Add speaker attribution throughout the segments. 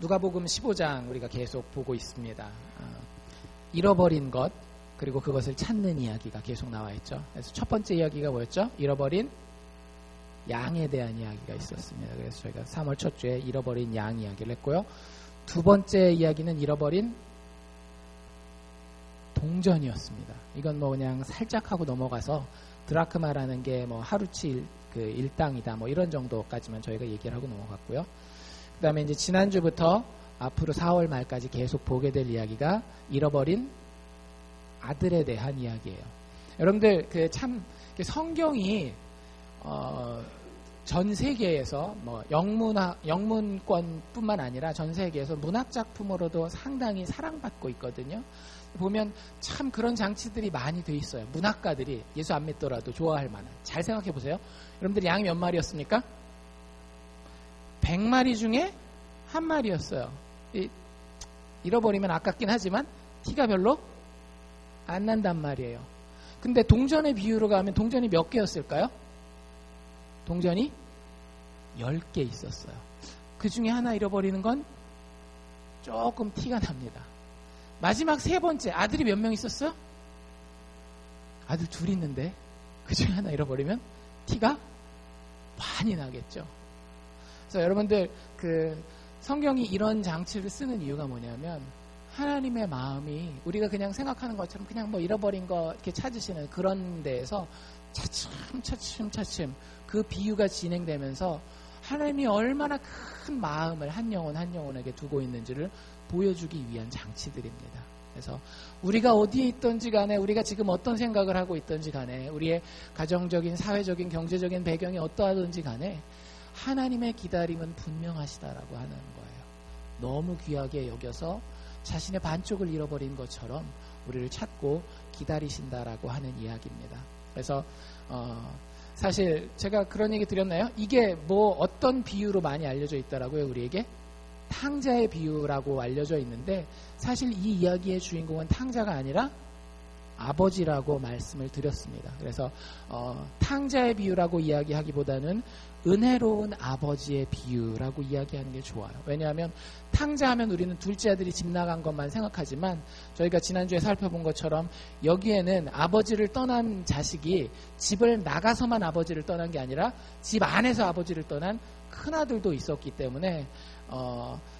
Speaker 1: 누가복음 15장 우리가 계속 보고 있습니다. 잃어버린 것 그리고 그것을 찾는 이야기가 계속 나와 있죠. 그래서 첫 번째 이야기가 뭐였죠? 잃어버린 양에 대한 이야기가 있었습니다. 그래서 저희가 3월 첫 주에 잃어버린 양 이야기를 했고요. 두 번째 이야기는 잃어버린 동전이었습니다. 이건 뭐 그냥 살짝 하고 넘어가서 드라크마라는 게 뭐 하루치 그 일당이다 뭐 이런 정도까지만 저희가 얘기를 하고 넘어갔고요. 그 다음에 이제 지난주부터 앞으로 4월 말까지 계속 보게 될 이야기가 잃어버린 아들에 대한 이야기예요. 여러분들 그 참 성경이 전 세계에서 뭐 영문권뿐만 아니라 전 세계에서 문학 작품으로도 상당히 사랑받고 있거든요. 보면 참 그런 장치들이 많이 돼 있어요. 문학가들이 예수 안 믿더라도 좋아할 만한. 잘 생각해 보세요. 여러분들 양이 몇 마리였습니까? 100마리 중에 한 마리였어요. 잃어버리면 아깝긴 하지만 티가 별로 안 난단 말이에요. 근데 동전의 비유로 가면 동전이 몇 개였을까요? 동전이 10개 있었어요. 그 중에 하나 잃어버리는 건 조금 티가 납니다. 마지막 세 번째 아들이 몇 명 있었어요? 아들 둘 있는데 그 중에 하나 잃어버리면 티가 많이 나겠죠. 그래서 여러분들 그 성경이 이런 장치를 쓰는 이유가 뭐냐면 하나님의 마음이 우리가 그냥 생각하는 것처럼 그냥 뭐 잃어버린 거 이렇게 찾으시는 그런 데에서 차츰 그 비유가 진행되면서 하나님이 얼마나 큰 마음을 한 영혼 한 영혼에게 두고 있는지를 보여주기 위한 장치들입니다. 그래서 우리가 어디에 있든지 간에 우리가 지금 어떤 생각을 하고 있든지 간에 우리의 가정적인 사회적인 경제적인 배경이 어떠하든지 간에 하나님의 기다림은 분명하시다라고 하는 거예요. 너무 귀하게 여겨서 자신의 반쪽을 잃어버린 것처럼 우리를 찾고 기다리신다라고 하는 이야기입니다. 그래서 사실 제가 그런 얘기 드렸나요? 이게 뭐 어떤 비유로 많이 알려져 있다라고요? 우리에게 탕자의 비유라고 알려져 있는데 사실 이 이야기의 주인공은 탕자가 아니라 아버지라고 말씀을 드렸습니다. 그래서 탕자의 비유라고 이야기하기보다는 은혜로운 아버지의 비유라고 이야기하는 게 좋아요. 왜냐하면 탕자하면 우리는 둘째 아들이 집 나간 것만 생각하지만 저희가 지난주에 살펴본 것처럼 여기에는 아버지를 떠난 자식이 집을 나가서만 아버지를 떠난 게 아니라 집 안에서 아버지를 떠난 큰아들도 있었기 때문에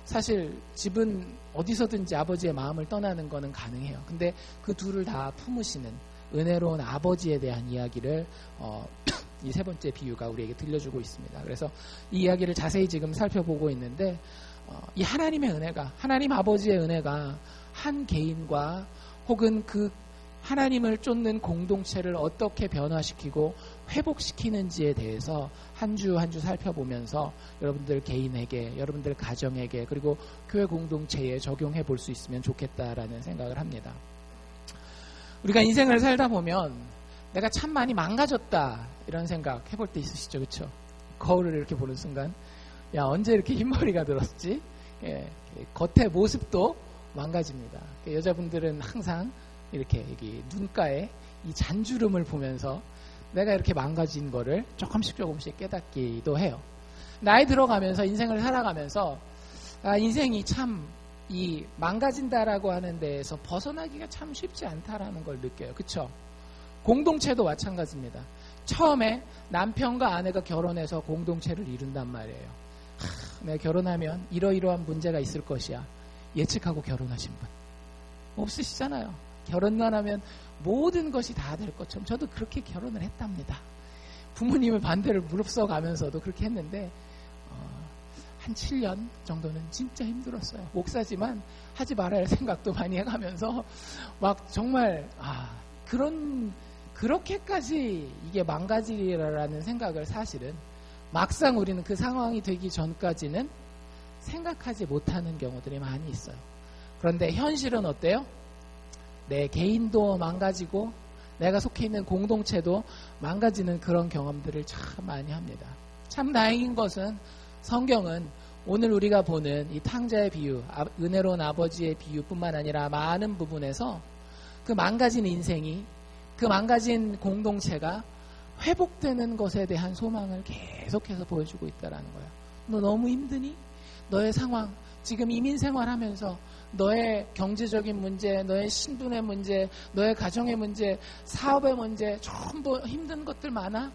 Speaker 1: 사실 집은 어디서든지 아버지의 마음을 떠나는 거는 가능해요. 근데 그 둘을 다 품으시는 은혜로운 아버지에 대한 이야기를 이 세 번째 비유가 우리에게 들려주고 있습니다. 그래서 이 이야기를 자세히 지금 살펴보고 있는데 이 하나님의 은혜가 하나님 아버지의 은혜가 한 개인과 혹은 그 하나님을 쫓는 공동체를 어떻게 변화시키고 회복시키는지에 대해서 한 주 한 주 살펴보면서 여러분들 개인에게 여러분들 가정에게 그리고 교회 공동체에 적용해 볼 수 있으면 좋겠다라는 생각을 합니다. 우리가 인생을 살다 보면 내가 참 많이 망가졌다 이런 생각 해볼 때 있으시죠? 그렇죠? 거울을 이렇게 보는 순간 야 언제 이렇게 흰머리가 들었지? 예, 겉의 모습도 망가집니다. 여자분들은 항상 이렇게 여기 눈가에 이 잔주름을 보면서 내가 이렇게 망가진 거를 조금씩 깨닫기도 해요. 나이 들어가면서 인생을 살아가면서 인생이 참 이 망가진다라고 하는 데에서 벗어나기가 참 쉽지 않다라는 걸 느껴요. 그렇죠? 공동체도 마찬가지입니다. 처음에 남편과 아내가 결혼해서 공동체를 이룬단 말이에요. 내가 결혼하면 이러이러한 문제가 있을 것이야. 예측하고 결혼하신 분 없으시잖아요. 결혼만 하면 모든 것이 다 될 것처럼 저도 그렇게 결혼을 했답니다. 부모님의 반대를 무릅써 가면서도 그렇게 했는데 한 7년 정도는 진짜 힘들었어요. 목사지만 하지 말아야 할 생각도 많이 해가면서 막 정말 그렇게까지 이게 망가지리라는 생각을 사실은 막상 우리는 그 상황이 되기 전까지는 생각하지 못하는 경우들이 많이 있어요. 그런데 현실은 어때요? 내 개인도 망가지고 내가 속해 있는 공동체도 망가지는 그런 경험들을 참 많이 합니다. 참 다행인 것은 성경은 오늘 우리가 보는 이 탕자의 비유, 은혜로운 아버지의 비유뿐만 아니라 많은 부분에서 그 망가진 인생이 그 망가진 공동체가 회복되는 것에 대한 소망을 계속해서 보여주고 있다는 거예요. 너 너무 힘드니? 너의 상황 지금 이민 생활하면서 너의 경제적인 문제, 너의 신분의 문제, 너의 가정의 문제, 사업의 문제, 전부 힘든 것들 많아?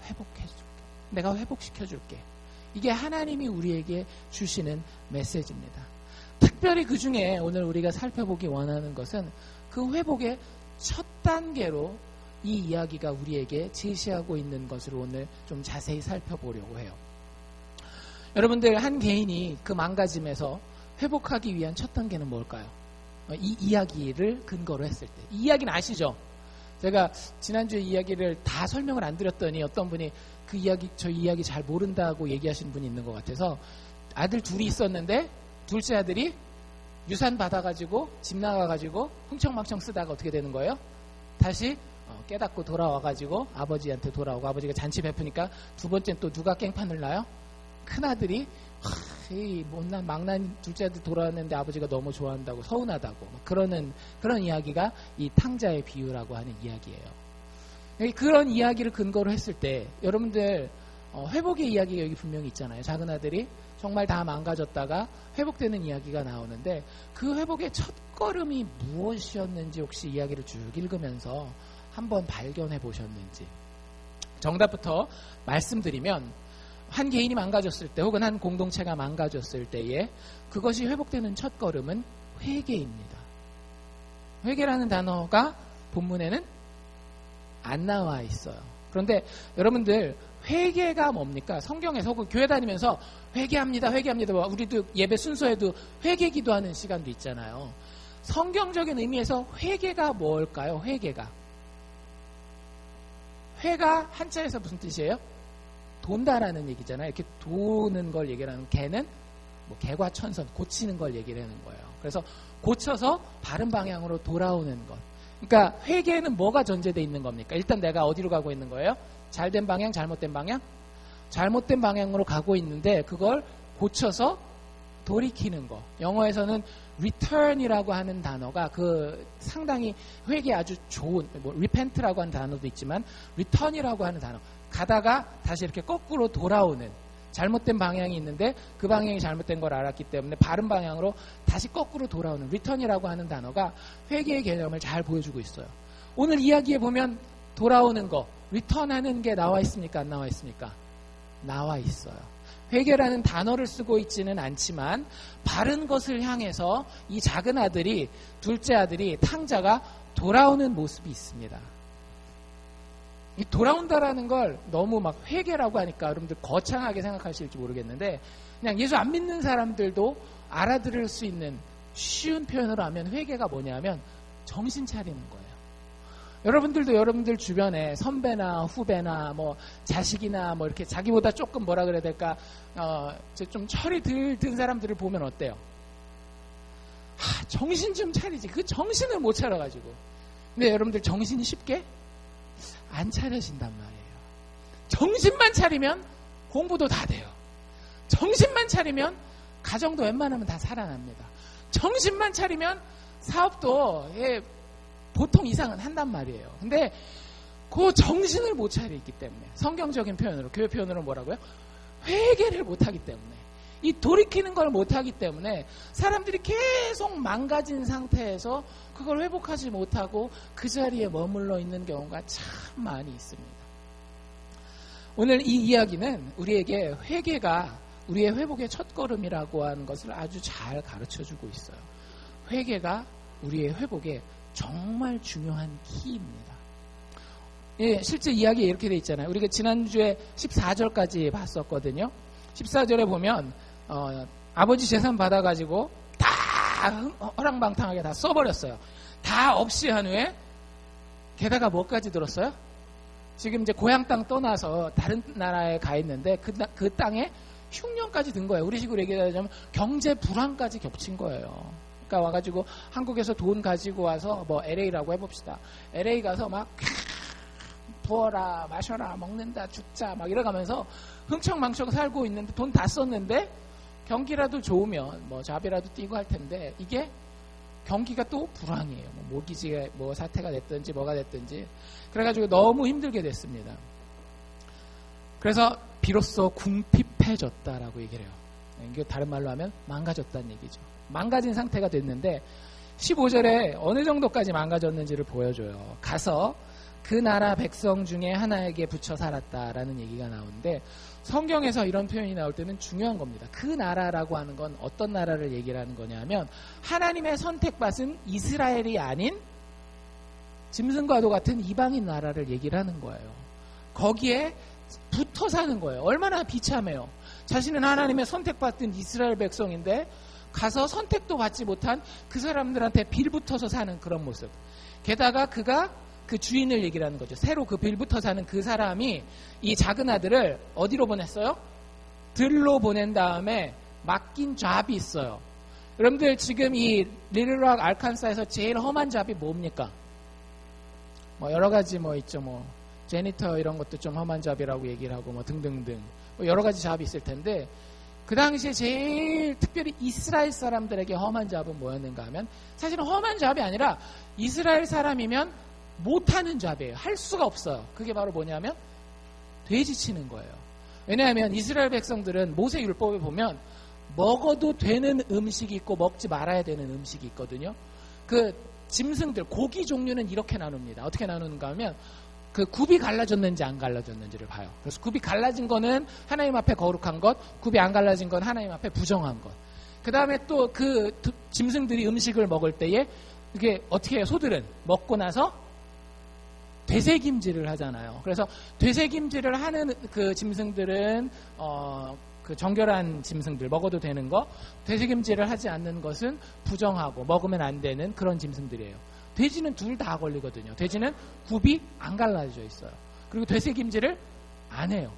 Speaker 1: 회복해줄게. 내가 회복시켜줄게. 이게 하나님이 우리에게 주시는 메시지입니다. 특별히 그 중에 오늘 우리가 살펴보기 원하는 것은 그 회복의 첫 단계로 이 이야기가 우리에게 제시하고 있는 것을 오늘 좀 자세히 살펴보려고 해요. 여러분들, 한 개인이 그 망가짐에서 회복하기 위한 첫 단계는 뭘까요? 이 이야기를 근거로 했을 때. 이 이야기는 아시죠? 제가 지난주에 이야기를 다 설명을 안 드렸더니 어떤 분이 저 이야기 잘 모른다고 얘기하시는 분이 있는 것 같아서, 아들 둘이 있었는데 둘째 아들이 유산 받아가지고 집 나가가지고 흥청망청 쓰다가 어떻게 되는 거예요? 다시 깨닫고 돌아와가지고 아버지한테 돌아오고, 아버지가 잔치 베푸니까 두 번째는 또 누가 깽판을 나요? 큰아들이 이 못난 망난 둘째 아들 돌아왔는데 아버지가 너무 좋아한다고 서운하다고 그런 이야기가 이 탕자의 비유라고 하는 이야기예요. 그런 이야기를 근거로 했을 때 여러분들 회복의 이야기가 여기 분명히 있잖아요. 작은 아들이 정말 다 망가졌다가 회복되는 이야기가 나오는데, 그 회복의 첫걸음이 무엇이었는지 혹시 이야기를 쭉 읽으면서 한번 발견해 보셨는지. 정답부터 말씀드리면, 한 개인이 망가졌을 때 혹은 한 공동체가 망가졌을 때에 그것이 회복되는 첫걸음은 회개입니다. 회개라는 단어가 본문에는 안 나와 있어요. 그런데 여러분들, 회개가 뭡니까? 성경에서 혹은 교회 다니면서 회개합니다. 우리도 예배 순서에도 회개 기도하는 시간도 있잖아요. 성경적인 의미에서 회개가 뭘까요? 회가 한자에서 무슨 뜻이에요? 돈다라는 얘기잖아요. 이렇게 도는 걸 얘기하는, 개는 개과천선, 고치는 걸 얘기를 하는 거예요. 그래서 고쳐서 바른 방향으로 돌아오는 것. 그러니까 회개에는 뭐가 전제되어 있는 겁니까? 일단 내가 어디로 가고 있는 거예요? 잘된 방향, 잘못된 방향? 잘못된 방향으로 가고 있는데 그걸 고쳐서 돌이키는 거. 영어에서는 return이라고 하는 단어가 상당히 회개 아주 좋은, repent라고 하는 단어도 있지만 return이라고 하는 단어. 가다가 다시 이렇게 거꾸로 돌아오는, 잘못된 방향이 있는데 그 방향이 잘못된 걸 알았기 때문에 바른 방향으로 다시 거꾸로 돌아오는 return이라고 하는 단어가 회개의 개념을 잘 보여주고 있어요. 오늘 이야기에 보면 돌아오는 거, return하는 게 나와 있습니까? 안 나와 있습니까? 나와 있어요. 회개라는 단어를 쓰고 있지는 않지만 바른 것을 향해서 이 작은 아들이, 둘째 아들이, 탕자가 돌아오는 모습이 있습니다. 이 돌아온다라는 걸 너무 막 회개라고 하니까 여러분들 거창하게 생각하실지 모르겠는데, 그냥 예수 안 믿는 사람들도 알아들을 수 있는 쉬운 표현으로 하면 회개가 뭐냐면 정신 차리는 거예요. 여러분들도 여러분들 주변에 선배나 후배나 자식이나 이렇게 자기보다 조금 뭐라 그래야 될까, 좀 철이 덜 든 사람들을 보면 어때요? 정신 좀 차리지. 그 정신을 못 차려가지고. 근데 여러분들 정신이 쉽게 안 차려진단 말이에요. 정신만 차리면 공부도 다 돼요. 정신만 차리면 가정도 웬만하면 다 살아납니다. 정신만 차리면 사업도 보통 이상은 한단 말이에요. 근데 그 정신을 못 차리기 때문에, 성경적인 표현으로, 교회 표현으로 뭐라고요? 회개를 못하기 때문에, 이 돌이키는 걸 못하기 때문에 사람들이 계속 망가진 상태에서 그걸 회복하지 못하고 그 자리에 머물러 있는 경우가 참 많이 있습니다. 오늘 이 이야기는 우리에게 회개가 우리의 회복의 첫걸음이라고 하는 것을 아주 잘 가르쳐주고 있어요. 회개가 우리의 회복의 정말 중요한 키입니다. 예, 실제 이야기에 이렇게 돼 있잖아요. 우리가 지난주에 14절까지 봤었거든요. 14절에 보면 아버지 재산 받아가지고 다 허랑방탕하게 다 써버렸어요. 다 없이 한 후에, 게다가 뭐까지 들었어요? 지금 이제 고향 땅 떠나서 다른 나라에 가 있는데 그 땅에 흉년까지 든 거예요. 우리 식으로 얘기하자면 경제 불황까지 겹친 거예요. 그러니까 와가지고 한국에서 돈 가지고 와서 LA라고 해봅시다. LA 가서 막 부어라, 마셔라, 먹는다, 죽자 막 이래가면서 흥청망청 살고 있는데 돈 다 썼는데 경기라도 좋으면 잡이라도 뛰고 할 텐데, 이게 경기가 또 불황이에요. 모기지 사태가 됐든지 뭐가 됐든지. 그래가지고 너무 힘들게 됐습니다. 그래서 비로소 궁핍해졌다라고 얘기를 해요. 이게 다른 말로 하면 망가졌다는 얘기죠. 망가진 상태가 됐는데 15절에 어느 정도까지 망가졌는지를 보여줘요. 가서 그 나라 백성 중에 하나에게 붙여 살았다라는 얘기가 나오는데 성경에서 이런 표현이 나올 때는 중요한 겁니다. 그 나라라고 하는 건 어떤 나라를 얘기를 하는 거냐면 하나님의 선택받은 이스라엘이 아닌 짐승과도 같은 이방인 나라를 얘기를 하는 거예요. 거기에 붙어 사는 거예요. 얼마나 비참해요. 자신은 하나님의 선택받은 이스라엘 백성인데 가서 선택도 받지 못한 그 사람들한테 빌붙어서 사는 그런 모습. 게다가 그가 그 주인을 얘기를 하는 거죠. 새로 그 빌붙어 사는 그 사람이 이 작은 아들을 어디로 보냈어요? 들로 보낸 다음에 맡긴 잡이 있어요. 여러분들 지금 이 리틀락 알칸사에서 제일 험한 잡이 뭡니까? 뭐 여러 가지 뭐 있죠. 뭐 제니터 이런 것도 좀 험한 잡이라고 얘기를 하고 뭐 등등등 뭐 여러 가지 잡이 있을 텐데 그 당시에 제일 특별히 이스라엘 사람들에게 험한 잡은 뭐였는가 하면 사실은 험한 잡이 아니라 이스라엘 사람이면 못하는 잡이에요. 할 수가 없어요. 그게 바로 뭐냐면 돼지 치는 거예요. 왜냐하면 이스라엘 백성들은 모세 율법에 보면 먹어도 되는 음식이 있고 먹지 말아야 되는 음식이 있거든요. 그 짐승들 고기 종류는 이렇게 나눕니다. 어떻게 나누는가 하면 그 굽이 갈라졌는지 안 갈라졌는지를 봐요. 그래서 굽이 갈라진 거는 하나님 앞에 거룩한 것, 굽이 안 갈라진 건 하나님 앞에 부정한 것. 그 다음에 또 그 짐승들이 음식을 먹을 때에 이게 어떻게 해요? 소들은 먹고 나서 되새김질을 하잖아요. 그래서 되새김질을 하는 그 짐승들은 그 정결한 짐승들 먹어도 되는 거, 되새김질을 하지 않는 것은 부정하고 먹으면 안 되는 그런 짐승들이에요. 돼지는 둘 다 걸리거든요. 돼지는 굽이 안 갈라져 있어요. 그리고 되새김질을 안 해요.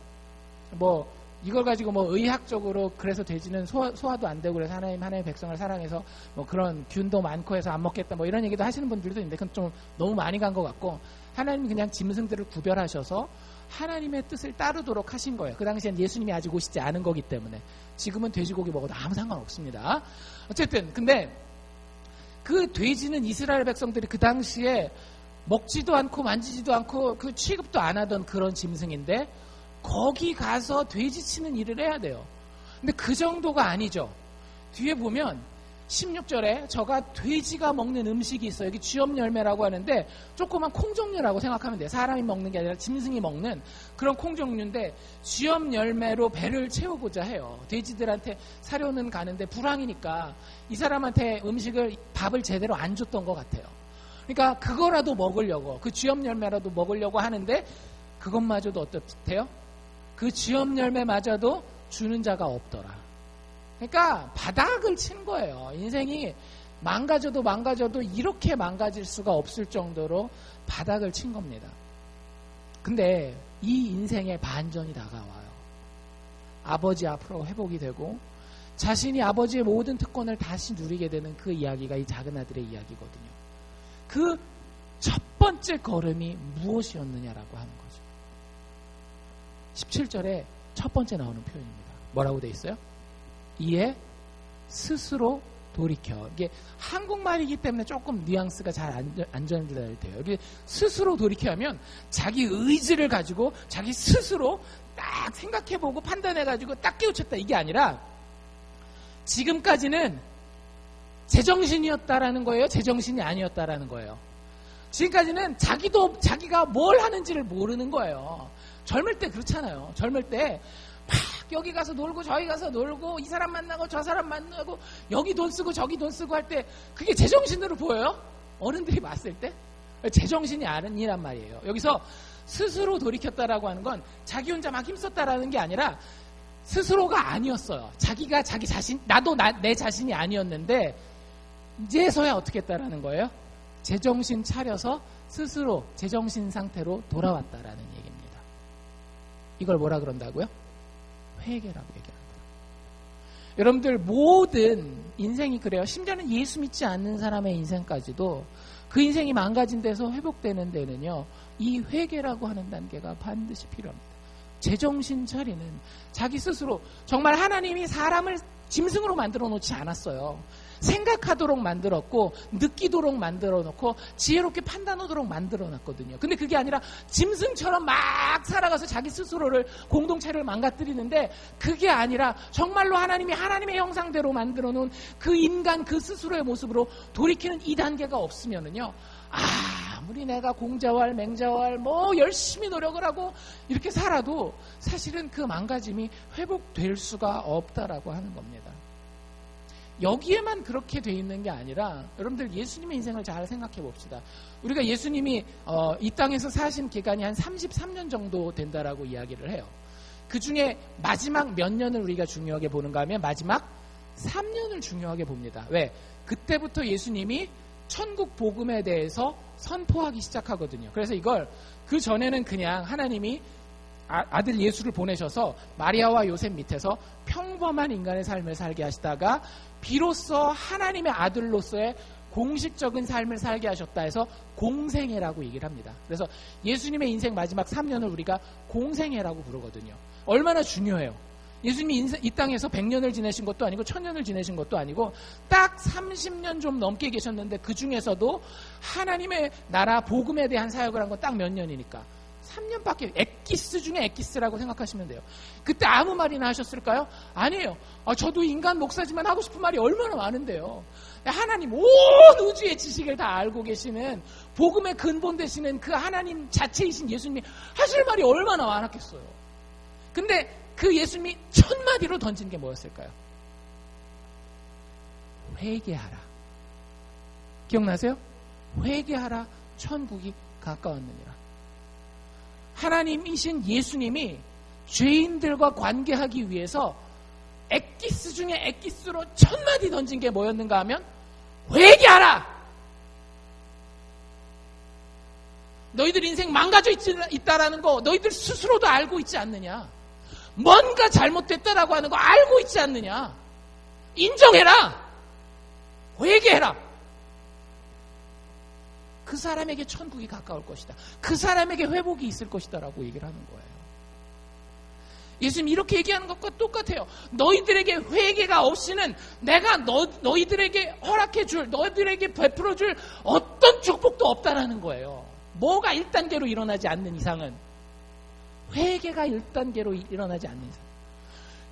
Speaker 1: 뭐 이걸 가지고 뭐 의학적으로 그래서 돼지는 소화도 안 되고 그래서 하나님의 백성을 사랑해서 뭐 그런 균도 많고 해서 안 먹겠다 뭐 이런 얘기도 하시는 분들도 있는데 그건 좀 너무 많이 간 것 같고 하나님이 그냥 짐승들을 구별하셔서 하나님의 뜻을 따르도록 하신 거예요. 그 당시엔 예수님이 아직 오시지 않은 거기 때문에 지금은 돼지고기 먹어도 아무 상관없습니다. 어쨌든 근데 그 돼지는 이스라엘 백성들이 그 당시에 먹지도 않고 만지지도 않고 그 취급도 안 하던 그런 짐승인데 거기 가서 돼지 치는 일을 해야 돼요. 근데 그 정도가 아니죠. 뒤에 보면 16절에 저가 돼지가 먹는 음식이 있어요. 여기 쥐엄열매라고 하는데 조그만 콩종류라고 생각하면 돼요. 사람이 먹는 게 아니라 짐승이 먹는 그런 콩종류인데 쥐엄열매로 배를 채우고자 해요. 돼지들한테 사료는 가는데 불황이니까 이 사람한테 밥을 제대로 안 줬던 것 같아요. 그러니까 그거라도 먹으려고 그 쥐엄열매라도 먹으려고 하는데 그것마저도 어떻대요? 그 쥐엄열매마저도 주는 자가 없더라. 그러니까 바닥을 친 거예요. 인생이 망가져도 이렇게 망가질 수가 없을 정도로 바닥을 친 겁니다. 근데 이 인생의 반전이 다가와요. 아버지 앞으로 회복이 되고 자신이 아버지의 모든 특권을 다시 누리게 되는 그 이야기가 이 작은 아들의 이야기거든요. 그 첫 번째 걸음이 무엇이었느냐라고 하는 거죠. 17절에 첫 번째 나오는 표현입니다. 뭐라고 돼 있어요? 이에 스스로 돌이켜. 이게 한국말이기 때문에 조금 뉘앙스가 잘 안 전달돼요. 이게 스스로 돌이켜 하면 자기 의지를 가지고 자기 스스로 딱 생각해보고 판단해가지고 딱 깨우쳤다 이게 아니라 지금까지는 제정신이었다라는 거예요? 제정신이 아니었다라는 거예요? 지금까지는 자기가 뭘 하는지를 모르는 거예요. 젊을 때 그렇잖아요. 젊을 때 막 여기 가서 놀고 저기 가서 놀고 이 사람 만나고 저 사람 만나고 여기 돈 쓰고 저기 돈 쓰고 할 때 그게 제정신으로 보여요? 어른들이 봤을 때? 제정신이 아니란 말이에요. 여기서 스스로 돌이켰다라고 하는 건 자기 혼자 막 힘썼다라는 게 아니라 스스로가 아니었어요. 자기가 자기 자신, 나도 내 자신이 아니었는데 이제서야 어떻게 했다라는 거예요? 제정신 차려서 스스로 제정신 상태로 돌아왔다라는 얘기입니다. 이걸 뭐라 그런다고요? 회개라고 얘기합니다. 여러분들 모든 인생이 그래요. 심지어는 예수 믿지 않는 사람의 인생까지도 그 인생이 망가진 데서 회복되는 데는요. 이 회개라고 하는 단계가 반드시 필요합니다. 제정신 차리는 자기 스스로 정말 하나님이 사람을 짐승으로 만들어 놓지 않았어요. 생각하도록 만들었고 느끼도록 만들어 놓고 지혜롭게 판단하도록 만들어 놨거든요. 근데 그게 아니라 짐승처럼 막 살아가서 자기 스스로를 공동체를 망가뜨리는데 그게 아니라 정말로 하나님이 하나님의 형상대로 만들어 놓은 그 인간 그 스스로의 모습으로 돌이키는 이 단계가 없으면은요. 아무리 내가 공자왈 맹자왈 뭐 열심히 노력을 하고 이렇게 살아도 사실은 그 망가짐이 회복될 수가 없다라고 하는 겁니다. 여기에만 그렇게 돼 있는 게 아니라 여러분들 예수님의 인생을 잘 생각해 봅시다. 우리가 예수님이 이 땅에서 사신 기간이 한 33년 정도 된다라고 이야기를 해요. 그 중에 마지막 몇 년을 우리가 중요하게 보는가 하면 마지막 3년을 중요하게 봅니다. 왜? 그때부터 예수님이 천국 복음에 대해서 선포하기 시작하거든요. 그래서 이걸 그 전에는 그냥 하나님이 아들 예수를 보내셔서 마리아와 요셉 밑에서 평범한 인간의 삶을 살게 하시다가 비로소 하나님의 아들로서의 공식적인 삶을 살게 하셨다 해서 공생애라고 얘기를 합니다. 그래서 예수님의 인생 마지막 3년을 우리가 공생애라고 부르거든요. 얼마나 중요해요. 예수님이 이 땅에서 100년을 지내신 것도 아니고 1000년을 지내신 것도 아니고 딱 30년 좀 넘게 계셨는데 그 중에서도 하나님의 나라 복음에 대한 사역을 한 건 딱 몇 년이니까 3년밖에 엑기스 중에 엑기스라고 생각하시면 돼요. 그때 아무 말이나 하셨을까요? 아니에요. 저도 인간 목사지만 하고 싶은 말이 얼마나 많은데요. 하나님 온 우주의 지식을 다 알고 계시는 복음의 근본 되시는 그 하나님 자체이신 예수님이 하실 말이 얼마나 많았겠어요. 근데 그 예수님이 첫 마디로 던진 게 뭐였을까요? 회개하라. 기억나세요? 회개하라. 천국이 가까웠느니라. 하나님이신 예수님이 죄인들과 관계하기 위해서 엑기스 중에 엑기스로 첫 마디 던진 게 뭐였는가 하면 회개하라. 너희들 인생 망가져 있다라는 거 너희들 스스로도 알고 있지 않느냐. 뭔가 잘못됐다라고 하는 거 알고 있지 않느냐. 인정해라. 회개해라. 그 사람에게 천국이 가까울 것이다. 그 사람에게 회복이 있을 것이다 라고 얘기를 하는 거예요. 예수님 이렇게 얘기하는 것과 똑같아요. 너희들에게 회개가 없이는 내가 너희들에게 허락해줄, 너희들에게 베풀어줄 어떤 축복도 없다라는 거예요. 뭐가 1단계로 일어나지 않는 이상은, 회개가 1단계로 일어나지 않는 이상,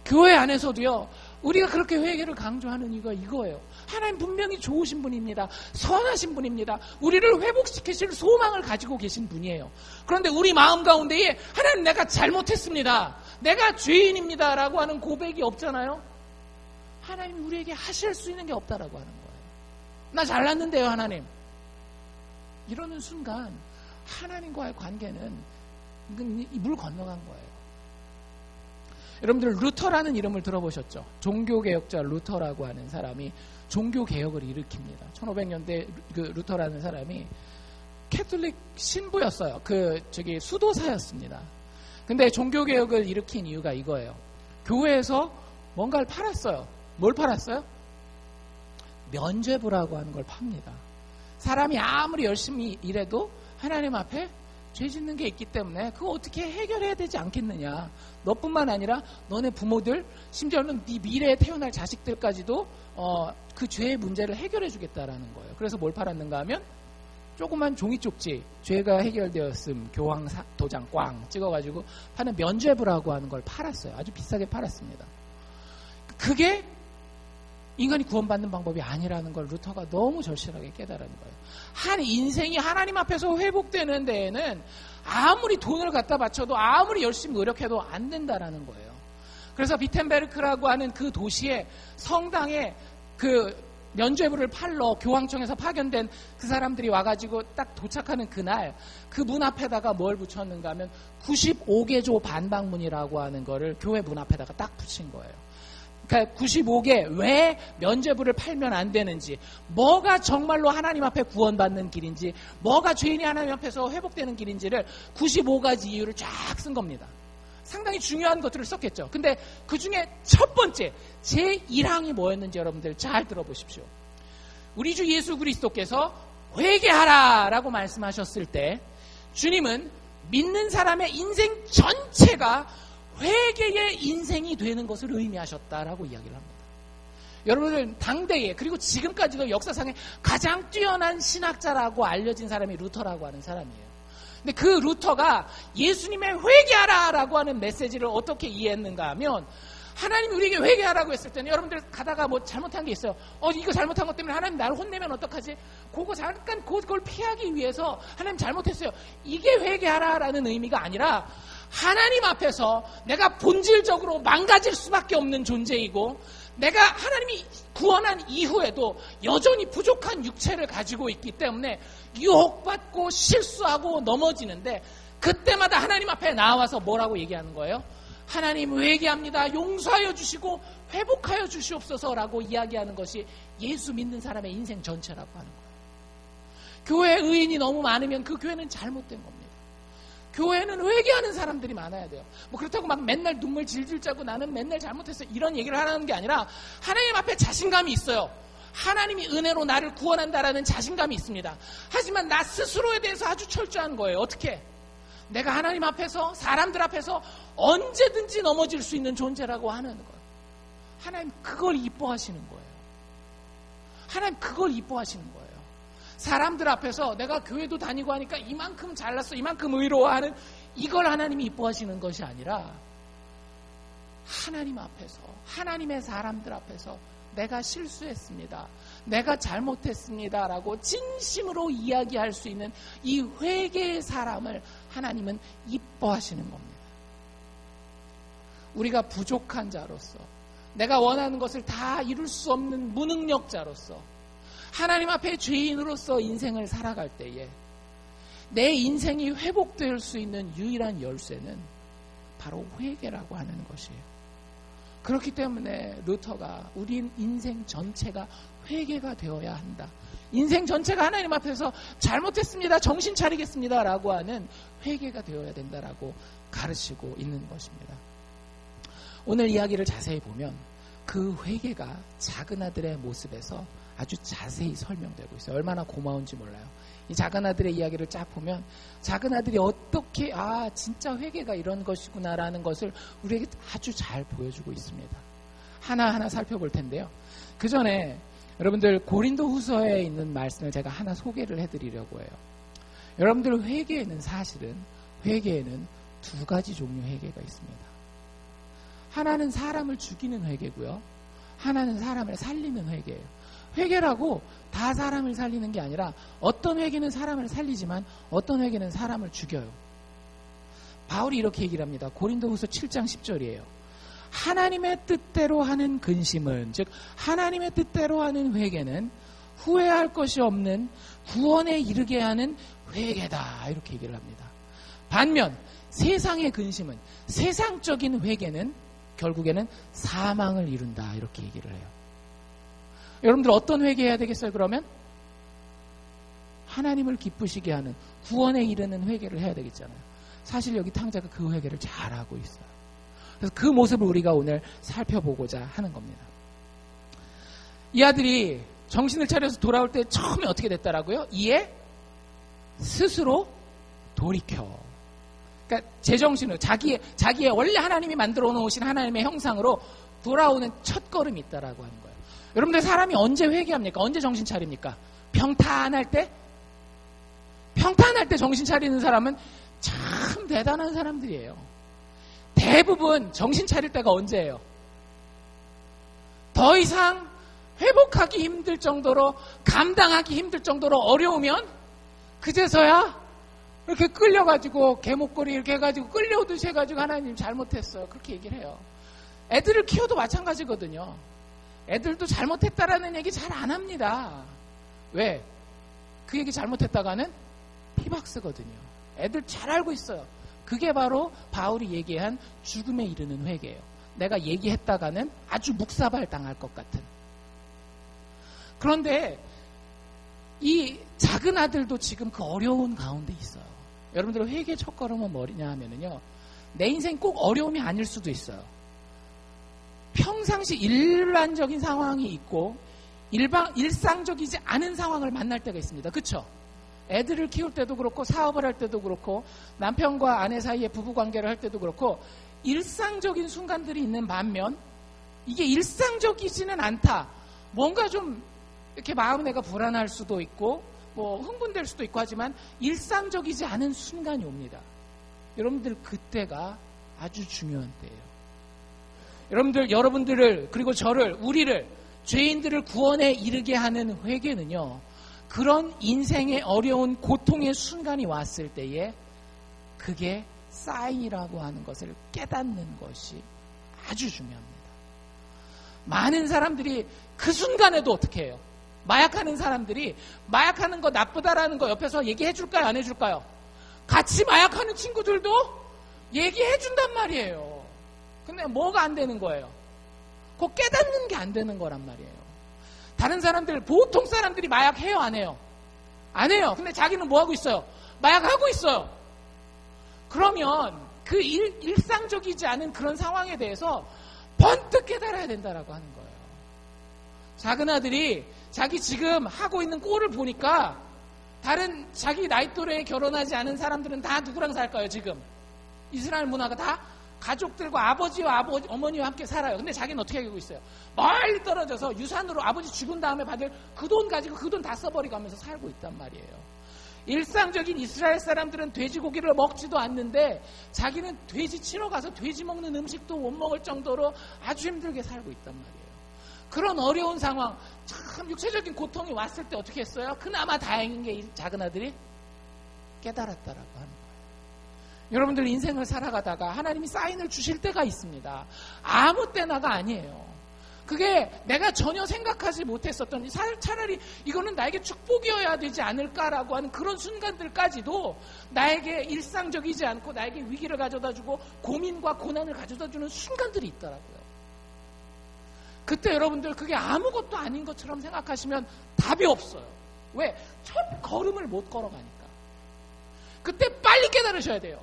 Speaker 1: 교회 안에서도요, 우리가 그렇게 회개를 강조하는 이유가 이거예요. 하나님 분명히 좋으신 분입니다. 선하신 분입니다. 우리를 회복시키실 소망을 가지고 계신 분이에요. 그런데 우리 마음 가운데에 하나님 내가 잘못했습니다. 내가 죄인입니다. 라고 하는 고백이 없잖아요. 하나님이 우리에게 하실 수 있는 게 없다라고 하는 거예요. 나 잘났는데요, 하나님. 이러는 순간 하나님과의 관계는 물 건너간 거예요. 여러분들 루터라는 이름을 들어보셨죠? 종교개혁자 루터라고 하는 사람이 종교개혁을 일으킵니다. 1500년대 그 루터라는 사람이 캐톨릭 신부였어요. 수도사였습니다. 근데 종교개혁을 일으킨 이유가 이거예요. 교회에서 뭔가를 팔았어요. 뭘 팔았어요? 면죄부라고 하는 걸 팝니다. 사람이 아무리 열심히 일해도 하나님 앞에 죄 짓는 게 있기 때문에 그거 어떻게 해결해야 되지 않겠느냐. 너뿐만 아니라 너네 부모들, 심지어는 네 미래에 태어날 자식들까지도 그 죄의 문제를 해결해 주겠다라는 거예요. 그래서 뭘 팔았는가 하면 조그만 종이 쪽지, 죄가 해결되었음, 교황 도장 꽝 찍어가지고 파는 면죄부라고 하는 걸 팔았어요. 아주 비싸게 팔았습니다. 그게 인간이 구원받는 방법이 아니라는 걸 루터가 너무 절실하게 깨달은 거예요. 한 인생이 하나님 앞에서 회복되는 데에는 아무리 돈을 갖다 바쳐도 아무리 열심히 노력해도 안 된다라는 거예요. 그래서 비텐베르크라고 하는 그 도시에 성당에 그 면죄부를 팔러 교황청에서 파견된 그 사람들이 와가지고 딱 도착하는 그날 그 문 앞에다가 뭘 붙였는가 하면 95개조 반박문이라고 하는 거를 교회 문 앞에다가 딱 붙인 거예요. 그러니까 95개 왜 면죄부를 팔면 안 되는지, 뭐가 정말로 하나님 앞에 구원받는 길인지, 뭐가 죄인이 하나님 앞에서 회복되는 길인지를 95가지 이유를 쫙 쓴 겁니다. 상당히 중요한 것들을 썼겠죠. 근데 그 중에 첫 번째 제1항이 뭐였는지 여러분들 잘 들어보십시오. 우리 주 예수 그리스도께서 회개하라 라고 말씀하셨을 때 주님은 믿는 사람의 인생 전체가 회개의 인생이 되는 것을 의미하셨다라고 이야기를 합니다. 여러분들 당대에 그리고 지금까지도 역사상에 가장 뛰어난 신학자라고 알려진 사람이 루터라고 하는 사람이에요. 근데 그 루터가 예수님의 회개하라라고 하는 메시지를 어떻게 이해했는가 하면 하나님이 우리에게 회개하라고 했을 때는 여러분들 가다가 뭐 잘못한 게 있어요. 이거 잘못한 것 때문에 하나님 나를 혼내면 어떡하지? 그거 잠깐 그걸 피하기 위해서 하나님 잘못했어요. 이게 회개하라라는 의미가 아니라 하나님 앞에서 내가 본질적으로 망가질 수밖에 없는 존재이고 내가 하나님이 구원한 이후에도 여전히 부족한 육체를 가지고 있기 때문에 유혹받고 실수하고 넘어지는데 그때마다 하나님 앞에 나와서 뭐라고 얘기하는 거예요? 하나님 회개합니다. 용서하여 주시고 회복하여 주시옵소서라고 이야기하는 것이 예수 믿는 사람의 인생 전체라고 하는 거예요. 교회 의인이 너무 많으면 그 교회는 잘못된 겁니다. 교회는 회개하는 사람들이 많아야 돼요. 뭐 그렇다고 막 맨날 눈물 질질 짜고 나는 맨날 잘못했어 이런 얘기를 하라는 게 아니라 하나님 앞에 자신감이 있어요. 하나님이 은혜로 나를 구원한다라는 자신감이 있습니다. 하지만 나 스스로에 대해서 아주 철저한 거예요. 어떻게? 내가 하나님 앞에서 사람들 앞에서 언제든지 넘어질 수 있는 존재라고 하는 거예요. 하나님 그걸 이뻐하시는 거예요. 하나님 그걸 이뻐하시는 거예요. 사람들 앞에서 내가 교회도 다니고 하니까 이만큼 잘났어 이만큼 의로워하는 이걸 하나님이 이뻐하시는 것이 아니라 하나님 앞에서 하나님의 사람들 앞에서 내가 실수했습니다. 내가 잘못했습니다. 라고 진심으로 이야기할 수 있는 이 회개의 사람을 하나님은 이뻐하시는 겁니다. 우리가 부족한 자로서 내가 원하는 것을 다 이룰 수 없는 무능력자로서 하나님 앞에 죄인으로서 인생을 살아갈 때에 내 인생이 회복될 수 있는 유일한 열쇠는 바로 회개라고 하는 것이에요. 그렇기 때문에 루터가 우리 인생 전체가 회개가 되어야 한다. 인생 전체가 하나님 앞에서 잘못했습니다. 정신 차리겠습니다. 라고 하는 회개가 되어야 된다라고 가르치고 있는 것입니다. 오늘 이야기를 자세히 보면 그 회개가 작은 아들의 모습에서 아주 자세히 설명되고 있어요. 얼마나 고마운지 몰라요. 이 작은 아들의 이야기를 쫙 보면 작은 아들이 어떻게 진짜 회개가 이런 것이구나라는 것을 우리에게 아주 잘 보여주고 있습니다. 하나하나 살펴볼 텐데요. 그 전에 여러분들 고린도 후서에 있는 말씀을 제가 하나 소개를 해드리려고 해요. 여러분들 회개에는 사실은 회개에는 두 가지 종류 회개가 있습니다. 하나는 사람을 죽이는 회개고요. 하나는 사람을 살리는 회개예요. 회개라고 다 사람을 살리는 게 아니라 어떤 회개는 사람을 살리지만 어떤 회개는 사람을 죽여요. 바울이 이렇게 얘기를 합니다. 고린도후서 7장 10절이에요. 하나님의 뜻대로 하는 근심은 즉 하나님의 뜻대로 하는 회개는 후회할 것이 없는 구원에 이르게 하는 회개다 이렇게 얘기를 합니다. 반면 세상의 근심은 세상적인 회개는 결국에는 사망을 이룬다 이렇게 얘기를 해요. 여러분들 어떤 회개해야 되겠어요? 그러면 하나님을 기쁘시게 하는 구원에 이르는 회개를 해야 되겠잖아요. 사실 여기 탕자가 그 회개를 잘하고 있어요. 그래서 그 모습을 우리가 오늘 살펴보고자 하는 겁니다. 이 아들이 정신을 차려서 돌아올 때 처음에 어떻게 됐다라고요? 이에 스스로 돌이켜. 그러니까 제정신으로 자기의 원래 하나님이 만들어 놓으신 하나님의 형상으로 돌아오는 첫 걸음이 있다라고 하는 거예요. 여러분들 사람이 언제 회개합니까? 언제 정신 차립니까? 평탄할 때? 평탄할 때 정신 차리는 사람은 참 대단한 사람들이에요. 대부분 정신 차릴 때가 언제예요? 더 이상 회복하기 힘들 정도로 감당하기 힘들 정도로 어려우면 그제서야 이렇게 끌려가지고 개목걸이 이렇게 해가지고 끌려오듯이 해가지고 하나님 잘못했어요. 그렇게 얘기를 해요. 애들을 키워도 마찬가지거든요. 애들도 잘못했다라는 얘기 잘 안 합니다. 왜? 그 얘기 잘못했다가는 피박스거든요. 애들 잘 알고 있어요. 그게 바로 바울이 얘기한 죽음에 이르는 회개예요. 내가 얘기했다가는 아주 묵사발 당할 것 같은. 그런데 이 작은 아들도 지금 그 어려운 가운데 있어요. 여러분들 회개 첫걸음은 뭐냐 하면은요. 내 인생 꼭 어려움이 아닐 수도 있어요. 평상시 일반적인 상황이 있고 일상적이지 않은 상황을 만날 때가 있습니다. 그렇죠? 애들을 키울 때도 그렇고 사업을 할 때도 그렇고 남편과 아내 사이에 부부관계를 할 때도 그렇고 일상적인 순간들이 있는 반면 이게 일상적이지는 않다. 뭔가 좀 이렇게 마음 내가 불안할 수도 있고 뭐 흥분될 수도 있고 하지만 일상적이지 않은 순간이 옵니다. 여러분들 그때가 아주 중요한 때예요. 여러분들을 그리고 저를 우리를 죄인들을 구원에 이르게 하는 회개는요. 그런 인생의 어려운 고통의 순간이 왔을 때에 그게 사인이라고 하는 것을 깨닫는 것이 아주 중요합니다. 많은 사람들이 그 순간에도 어떻게 해요? 마약하는 사람들이 마약하는 거 나쁘다라는 거 옆에서 얘기해 줄까요? 안 해줄까요? 같이 마약하는 친구들도 얘기해 준단 말이에요. 근데 뭐가 안 되는 거예요? 그거 깨닫는 게 안 되는 거란 말이에요. 다른 사람들, 보통 사람들이 마약해요? 안 해요? 안 해요. 근데 자기는 뭐 하고 있어요? 마약하고 있어요. 그러면 그 일상적이지 않은 그런 상황에 대해서 번뜩 깨달아야 된다라고 하는 거예요. 작은 아들이 자기 지금 하고 있는 꼴을 보니까 다른 자기 나이 또래에 결혼하지 않은 사람들은 다 누구랑 살까요? 지금 이스라엘 문화가 다 가족들과 아버지와 어머니와 함께 살아요. 근데 자기는 어떻게 하고 있어요? 멀리 떨어져서 유산으로 아버지 죽은 다음에 받을 그 돈 가지고 그 돈 다 써버리고 하면서 살고 있단 말이에요. 일상적인 이스라엘 사람들은 돼지고기를 먹지도 않는데 자기는 돼지 치러 가서 돼지 먹는 음식도 못 먹을 정도로 아주 힘들게 살고 있단 말이에요. 그런 어려운 상황, 참 육체적인 고통이 왔을 때 어떻게 했어요? 그나마 다행인 게 이 작은 아들이 깨달았다라고 하는 거예요. 여러분들 인생을 살아가다가 하나님이 사인을 주실 때가 있습니다. 아무 때나가 아니에요. 그게 내가 전혀 생각하지 못했었던, 차라리 이거는 나에게 축복이어야 되지 않을까라고 하는 그런 순간들까지도 나에게 일상적이지 않고 나에게 위기를 가져다주고 고민과 고난을 가져다주는 순간들이 있더라고요. 그때 여러분들 그게 아무것도 아닌 것처럼 생각하시면 답이 없어요. 왜? 첫 걸음을 못 걸어가니까. 그때 빨리 깨달으셔야 돼요.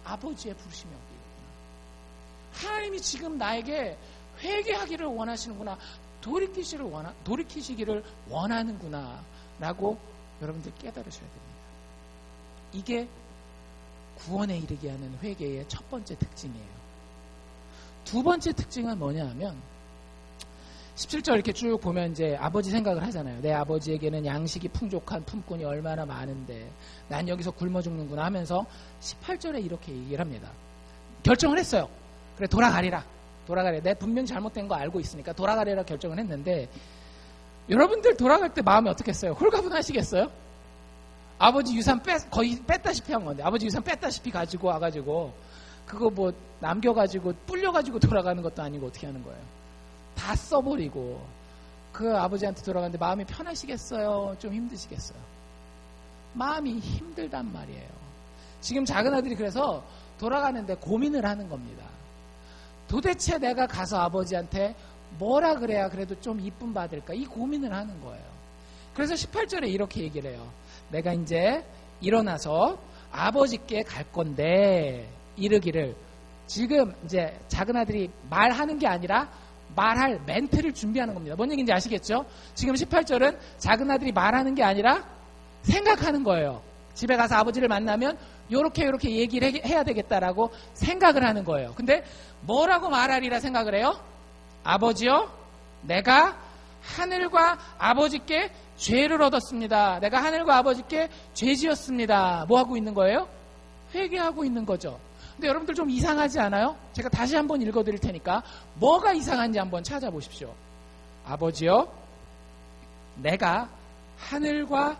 Speaker 1: 아버지의 부르심이 어디구나. 하나님이 지금 나에게 회개하기를 원하시는구나. 돌이키시기를 원하는구나. 라고 여러분들 깨달으셔야 됩니다. 이게 구원에 이르게 하는 회개의 첫 번째 특징이에요. 두 번째 특징은 뭐냐 하면 17절 이렇게 쭉 보면 이제 아버지 생각을 하잖아요. 내 아버지에게는 양식이 풍족한 품꾼이 얼마나 많은데 난 여기서 굶어 죽는구나 하면서 18절에 이렇게 얘기를 합니다. 결정을 했어요. 그래 돌아가리라. 내 분명 잘못된 거 알고 있으니까 돌아가리라 결정을 했는데 여러분들 돌아갈 때 마음이 어떻겠어요? 홀가분하시겠어요? 아버지 유산 거의 뺐다시피 한 건데 아버지 유산 뺐다시피 가지고 와가지고 그거 뭐 남겨가지고 불려가지고 돌아가는 것도 아니고 어떻게 하는 거예요? 다 써버리고 그 아버지한테 돌아가는데 마음이 편하시겠어요? 좀 힘드시겠어요? 마음이 힘들단 말이에요. 지금 작은 아들이 그래서 돌아가는데 고민을 하는 겁니다. 도대체 내가 가서 아버지한테 뭐라 그래야 그래도 좀 이쁨 받을까? 이 고민을 하는 거예요. 그래서 18절에 이렇게 얘기를 해요. 내가 이제 일어나서 아버지께 갈 건데 이르기를 지금 이제 작은 아들이 말하는 게 아니라 말할 멘트를 준비하는 겁니다. 뭔 얘기인지 아시겠죠? 지금 18절은 작은 아들이 말하는 게 아니라 생각하는 거예요. 집에 가서 아버지를 만나면 요렇게 얘기를 해야 되겠다라고 생각을 하는 거예요. 근데 뭐라고 말하리라 생각을 해요? 아버지요, 내가 하늘과 아버지께 죄를 얻었습니다. 내가 하늘과 아버지께 죄 지었습니다. 뭐 하고 있는 거예요? 회개하고 있는 거죠. 근데 여러분들 좀 이상하지 않아요? 제가 다시 한번 읽어드릴 테니까 뭐가 이상한지 한번 찾아보십시오. 아버지요, 내가 하늘과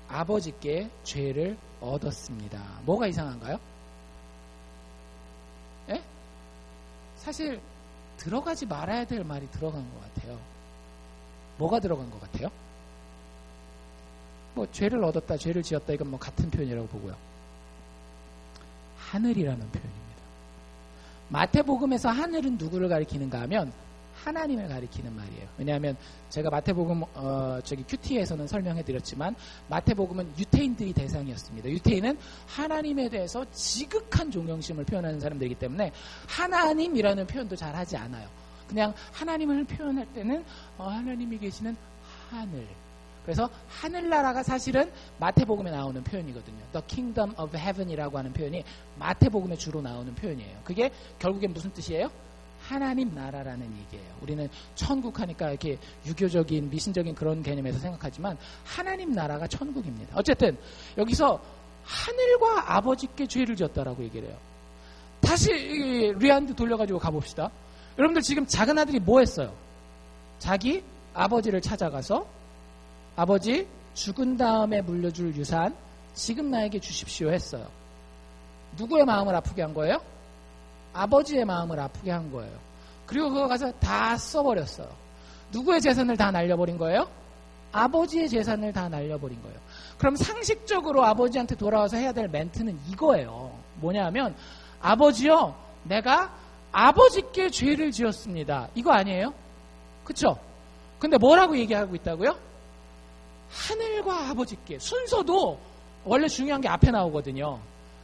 Speaker 1: 아버지께 죄를 얻었습니다. 뭐가 이상한가요? 예? 사실 들어가지 말아야 될 말이 들어간 것 같아요. 뭐가 들어간 것 같아요? 뭐 죄를 얻었다, 죄를 지었다 이건 뭐 같은 표현이라고 보고요. 하늘이라는 표현입니다. 마태복음에서 하늘은 누구를 가리키는가 하면 하나님을 가리키는 말이에요. 왜냐하면 제가 마태복음 큐티에서는 설명해드렸지만 마태복음은 유태인들이 대상이었습니다. 유태인은 하나님에 대해서 지극한 존경심을 표현하는 사람들이기 때문에 하나님이라는 표현도 잘 하지 않아요. 그냥 하나님을 표현할 때는 하나님이 계시는 하늘. 그래서 하늘나라가 사실은 마태복음에 나오는 표현이거든요. The Kingdom of Heaven이라고 하는 표현이 마태복음에 주로 나오는 표현이에요. 그게 결국엔 무슨 뜻이에요? 하나님 나라라는 얘기예요. 우리는 천국 하니까 이렇게 유교적인 미신적인 그런 개념에서 생각하지만 하나님 나라가 천국입니다. 어쨌든 여기서 하늘과 아버지께 죄를 지었다라고 얘기를 해요. 다시 리안드 돌려가지고 가봅시다. 여러분들 지금 작은 아들이 뭐 했어요? 자기 아버지를 찾아가서 아버지 죽은 다음에 물려줄 유산 지금 나에게 주십시오 했어요. 누구의 마음을 아프게 한 거예요? 아버지의 마음을 아프게 한 거예요. 그리고 그거 가서 다 써버렸어요. 누구의 재산을 다 날려버린 거예요? 아버지의 재산을 다 날려버린 거예요. 그럼 상식적으로 아버지한테 돌아와서 해야 될 멘트는 이거예요. 뭐냐면 아버지요, 내가 아버지께 죄를 지었습니다. 이거 아니에요? 그쵸? 근데 뭐라고 얘기하고 있다고요? 하늘과 아버지께. 순서도 원래 중요한 게 앞에 나오거든요.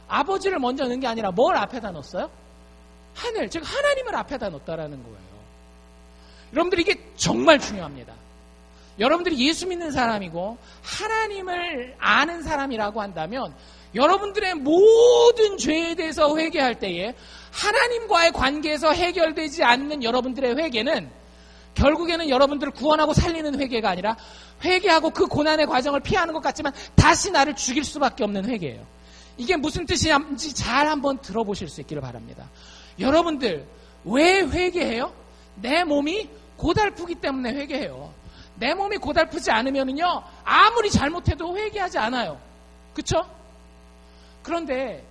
Speaker 1: 아버지를 먼저 넣은 게 아니라 뭘 앞에다 넣었어요? 하늘, 즉 하나님을 앞에다 넣었다라는 거예요. 여러분들 이게 정말 중요합니다. 여러분들이 예수 믿는 사람이고 하나님을 아는 사람이라고 한다면 여러분들의 모든 죄에 대해서 회개할 때에 하나님과의 관계에서 해결되지 않는 여러분들의 회개는 결국에는 여러분들을 구원하고 살리는 회개가 아니라 회개하고 그 고난의 과정을 피하는 것 같지만 다시 나를 죽일 수밖에 없는 회개예요. 이게 무슨 뜻인지 잘 한번 들어보실 수 있기를 바랍니다. 여러분들 왜 회개해요? 내 몸이 고달프기 때문에 회개해요. 내 몸이 고달프지 않으면요 아무리 잘못해도 회개하지 않아요. 그쵸? 그런데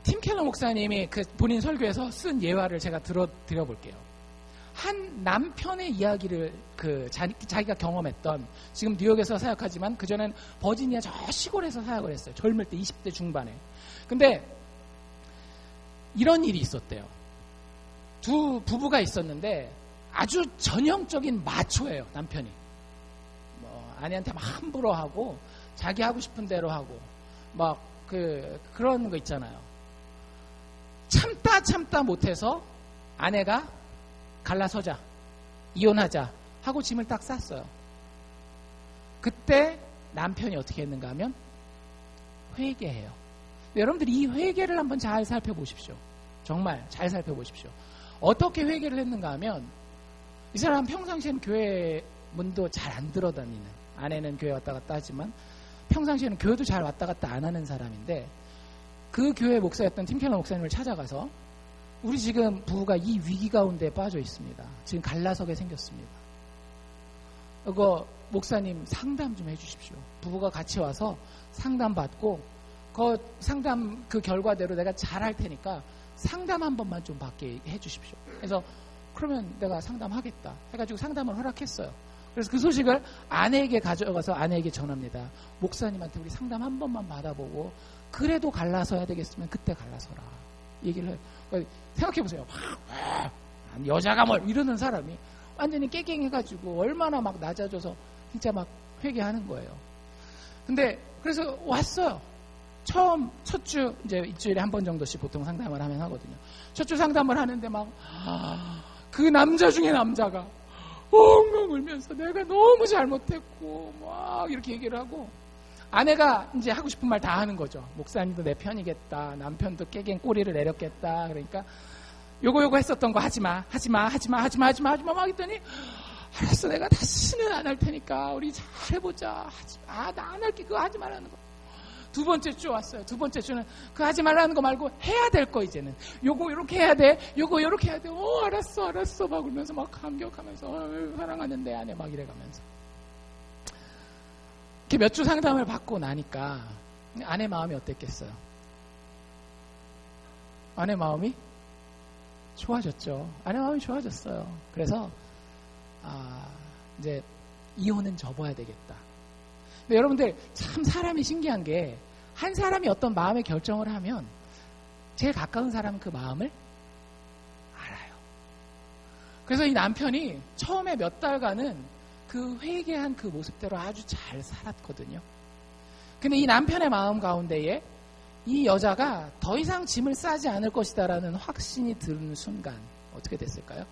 Speaker 1: 팀 켈러 목사님이 본인 설교에서 쓴 예화를 제가 드려볼게요. 한 남편의 이야기를 자기가 경험했던, 지금 뉴욕에서 사역하지만 그전엔 버지니아 저 시골에서 사역을 했어요. 젊을 때 20대 중반에. 근데 이런 일이 있었대요. 두 부부가 있었는데 아주 전형적인 마초예요. 남편이 아내한테 막 함부로 하고 자기 하고 싶은 대로 하고 막 그런 거 있잖아요. 참다 못해서 아내가 갈라서자, 이혼하자 하고 짐을 딱 쌌어요. 그때 남편이 어떻게 했는가 하면 회개해요. 여러분들이 이 회개를 한번 잘 살펴보십시오. 정말 잘 살펴보십시오. 어떻게 회개를 했는가 하면 이 사람 평상시에는 교회 문도 잘 안 들어다니는, 아내는 교회 왔다 갔다 하지만 평상시에는 교회도 잘 왔다 갔다 안 하는 사람인데 그 교회 목사였던 팀 켈러 목사님을 찾아가서 우리 지금 부부가 이 위기 가운데 빠져 있습니다. 지금 갈라서게 생겼습니다. 그거 목사님 상담 좀 해주십시오. 부부가 같이 와서 상담 받고 상담 그 결과대로 내가 잘할 테니까 상담 한 번만 좀 받게 해주십시오. 그래서 그러면 내가 상담하겠다 해가지고 상담을 허락했어요. 그래서 그 소식을 아내에게 가져가서 아내에게 전합니다. 목사님한테 우리 상담 한 번만 받아보고 그래도 갈라서야 되겠으면 그때 갈라서라 얘기를 해요. 그러니까 생각해보세요. 여자가 뭘 이러는 사람이 완전히 깨갱해가지고 얼마나 막 낮아져서 진짜 막 회개하는 거예요. 근데 그래서 왔어요. 처음 첫 주 이제 일주일에 한 번 정도씩 보통 상담을 하면 하거든요. 첫 주 상담을 하는데 막 그 남자 중에 남자가 엉엉 울면서 내가 너무 잘못했고 막 이렇게 얘기를 하고 아내가 이제 하고 싶은 말 다 하는 거죠. 목사님도 내 편이겠다. 남편도 깨갱 꼬리를 내렸겠다. 그러니까 요거 했었던 거 하지마 막 했더니 알았어 내가 다시는 안 할 테니까 우리 잘 해보자. 나 안 할게. 그거 하지 말라는 거. 두 번째 주 왔어요. 두 번째 주는 그거 하지 말라는 거 말고 해야 될 거 이제는. 요거 요렇게 해야 돼. 요거 요렇게 해야 돼. 알았어 막 울면서 막 감격하면서 사랑하는데 아내 막 이래가면서. 이렇게 몇 주 상담을 받고 나니까 아내 마음이 어땠겠어요? 아내 마음이 좋아졌죠. 아내 마음이 좋아졌어요. 그래서 이제 이혼은 접어야 되겠다. 근데 여러분들 참 사람이 신기한 게 한 사람이 어떤 마음의 결정을 하면 제일 가까운 사람은 그 마음을 알아요. 그래서 이 남편이 처음에 몇 달간은 그 회개한 그 모습대로 아주 잘 살았거든요. 근데 이 남편의 마음 가운데에 이 여자가 더 이상 짐을 싸지 않을 것이다라는 확신이 드는 순간 어떻게 됐을까요?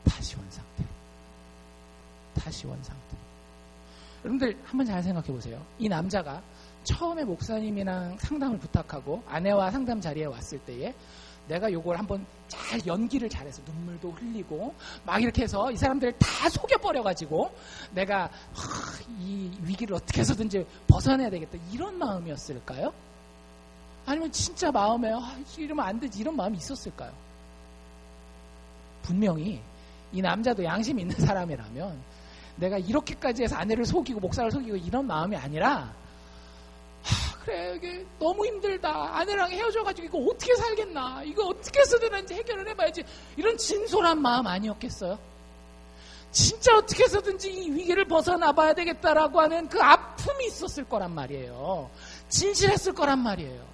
Speaker 1: 다시 원상태. 여러분들 한번 잘 생각해 보세요. 이 남자가 처음에 목사님이랑 상담을 부탁하고 아내와 상담 자리에 왔을 때에 내가 요걸 한번 잘 연기를 잘해서 눈물도 흘리고 막 이렇게 해서 이 사람들을 다 속여버려가지고 내가 이 위기를 어떻게 해서든지 벗어내야 되겠다 이런 마음이었을까요? 아니면 진짜 마음에 이러면 안 되지 이런 마음이 있었을까요? 분명히 이 남자도 양심 있는 사람이라면 내가 이렇게까지 해서 아내를 속이고 목사를 속이고 이런 마음이 아니라 그래 이게 너무 힘들다 아내랑 헤어져가지고 이거 어떻게 살겠나 이거 어떻게 해서든지 해결을 해봐야지 이런 진솔한 마음 아니었겠어요? 진짜 어떻게 해서든지 이 위기를 벗어나봐야 되겠다라고 하는 그 아픔이 있었을 거란 말이에요. 진실했을 거란 말이에요.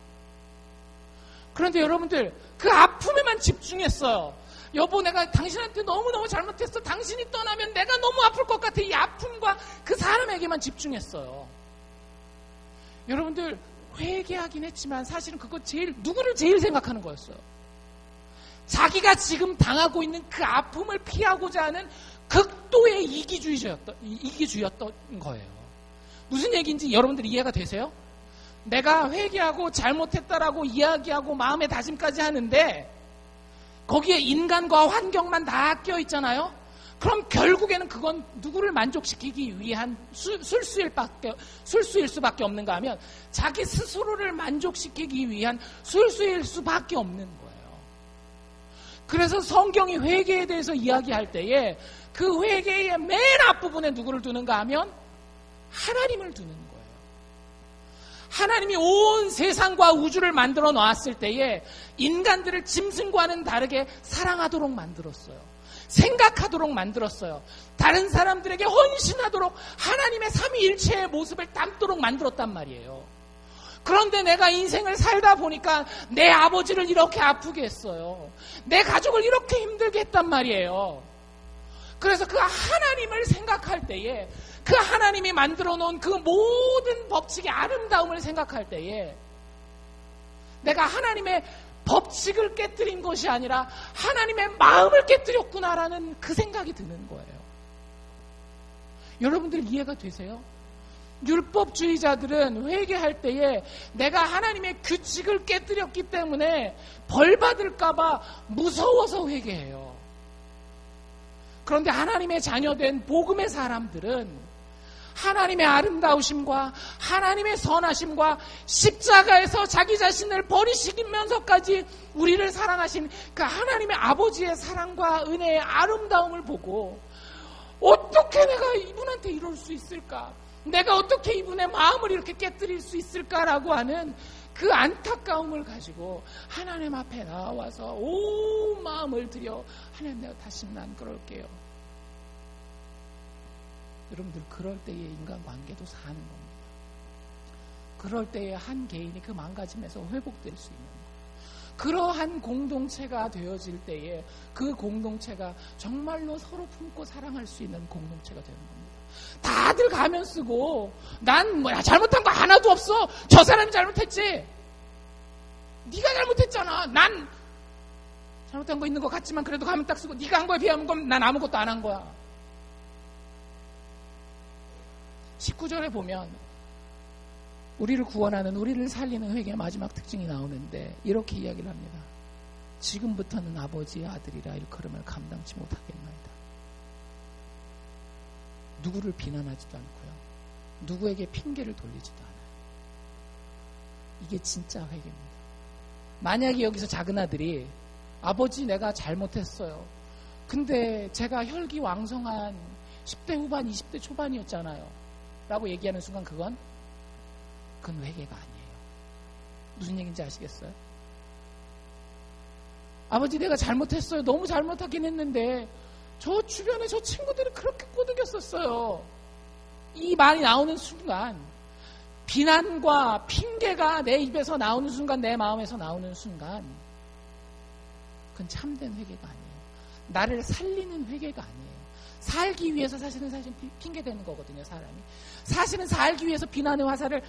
Speaker 1: 그런데 여러분들 그 아픔에만 집중했어요. 여보 내가 당신한테 너무너무 잘못했어. 당신이 떠나면 내가 너무 아플 것 같아. 이 아픔과 그 사람에게만 집중했어요. 여러분들 회개하긴 했지만 사실은 그거 누구를 제일 생각하는 거였어요. 자기가 지금 당하고 있는 그 아픔을 피하고자 하는 극도의 이기주의였던 거예요. 무슨 얘기인지 여러분들 이해가 되세요? 내가 회개하고 잘못했다라고 이야기하고 마음의 다짐까지 하는데 거기에 인간과 환경만 다 껴있잖아요. 그럼 결국에는 그건 누구를 만족시키기 위한 술수일 수밖에 없는가 하면 자기 스스로를 만족시키기 위한 술수일 수밖에 없는 거예요. 그래서 성경이 회개에 대해서 이야기할 때에 그 회개의 맨 앞부분에 누구를 두는가 하면 하나님을 두는 거예요. 하나님이 온 세상과 우주를 만들어 놨을 때에 인간들을 짐승과는 다르게 사랑하도록 만들었어요. 생각하도록 만들었어요. 다른 사람들에게 헌신하도록 하나님의 삼위일체의 모습을 담도록 만들었단 말이에요. 그런데 내가 인생을 살다 보니까 내 아버지를 이렇게 아프게 했어요. 내 가족을 이렇게 힘들게 했단 말이에요. 그래서 그 하나님을 생각할 때에 그 하나님이 만들어 놓은 그 모든 법칙의 아름다움을 생각할 때에 내가 하나님의 법칙을 깨뜨린 것이 아니라 하나님의 마음을 깨뜨렸구나라는 그 생각이 드는 거예요. 여러분들 이해가 되세요? 율법주의자들은 회개할 때에 내가 하나님의 규칙을 깨뜨렸기 때문에 벌 받을까봐 무서워서 회개해요. 그런데 하나님의 자녀된 복음의 사람들은 하나님의 아름다우심과 하나님의 선하심과 십자가에서 자기 자신을 버리시면서까지 우리를 사랑하신 그 하나님의 아버지의 사랑과 은혜의 아름다움을 보고 어떻게 내가 이분한테 이럴 수 있을까? 내가 어떻게 이분의 마음을 이렇게 깨뜨릴 수 있을까라고 하는 그 안타까움을 가지고 하나님 앞에 나와서 온 마음을 들여 하나님 내가 다시는 안 그럴게요. 여러분들 그럴 때의 인간관계도 사는 겁니다. 그럴 때에 한 개인이 그 망가짐에서 회복될 수 있는 거예요. 그러한 공동체가 되어질 때에 그 공동체가 정말로 서로 품고 사랑할 수 있는 공동체가 되는 겁니다. 다들 가면 쓰고 난 뭐야 잘못한 거 하나도 없어. 저 사람이 잘못했지. 네가 잘못했잖아. 난 잘못한 거 있는 것 같지만 그래도 가면 딱 쓰고 네가 한 거에 비하면 난 아무것도 안 한 거야. 19절에 보면 우리를 구원하는 우리를 살리는 회개의 마지막 특징이 나오는데 이렇게 이야기를 합니다. 지금부터는 아버지의 아들이라 일컬음을 감당치 못하겠나이다. 누구를 비난하지도 않고요. 누구에게 핑계를 돌리지도 않아요. 이게 진짜 회개입니다. 만약에 여기서 작은 아들이 아버지 내가 잘못했어요. 근데 제가 혈기왕성한 10대 후반 20대 초반이었잖아요. 라고 얘기하는 순간 그건 회개가 아니에요. 무슨 얘기인지 아시겠어요? 아버지 내가 잘못했어요. 너무 잘못하긴 했는데 저 주변에 저 친구들이 그렇게 꼬드겼었어요. 이 말이 나오는 순간 비난과 핑계가 내 입에서 나오는 순간 내 마음에서 나오는 순간 그건 참된 회개가 아니에요. 나를 살리는 회개가 아니에요. 살기 위해서 사실은 핑계대는 거거든요. 사람이 사실은 살기 위해서 비난의 화살을